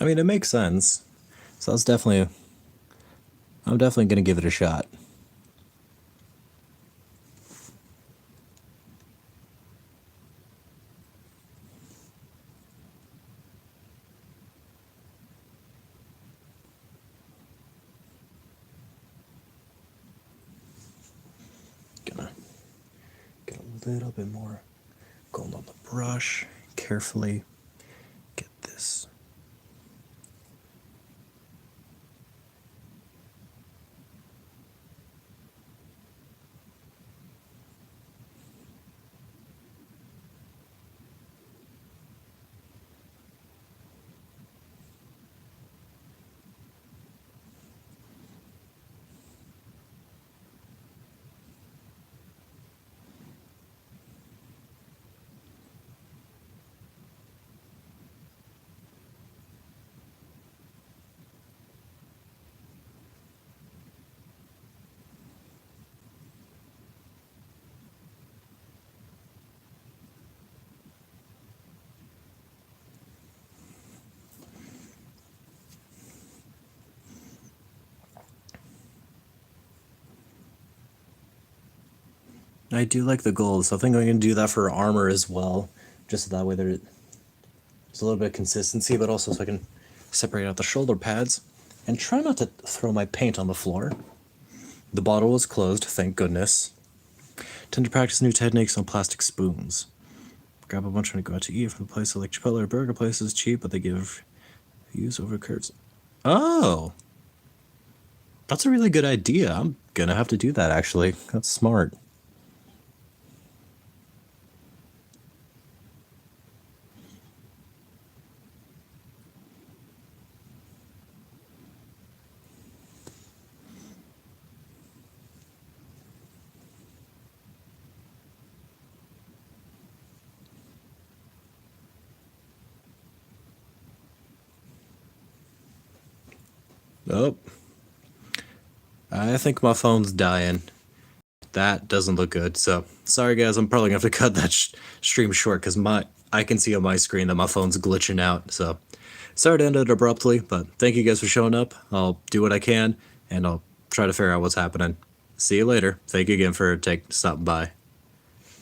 mean, it makes sense. So I'm definitely gonna give it a shot. Gonna get a little bit more gold on the brush, carefully get this. I do like the gold, so I think I'm going to do that for armor as well. Just so that way there's a little bit of consistency, but also so I can separate out the shoulder pads. And try not to throw my paint on the floor. The bottle was closed, thank goodness. Tend to practice new techniques on plastic spoons. Grab a bunch when I go out to eat from a place like Chipotle or burger places, cheap, but they give views over curves. Oh! That's a really good idea. I'm gonna have to do that, actually. That's smart. Oh. I think my phone's dying. That doesn't look good. So, sorry guys, I'm probably gonna have to cut that stream short because I can see on my screen that my phone's glitching out. So, sorry to end it abruptly, but thank you guys for showing up. I'll do what I can, and I'll try to figure out what's happening. See you later. Thank you again for stopping by.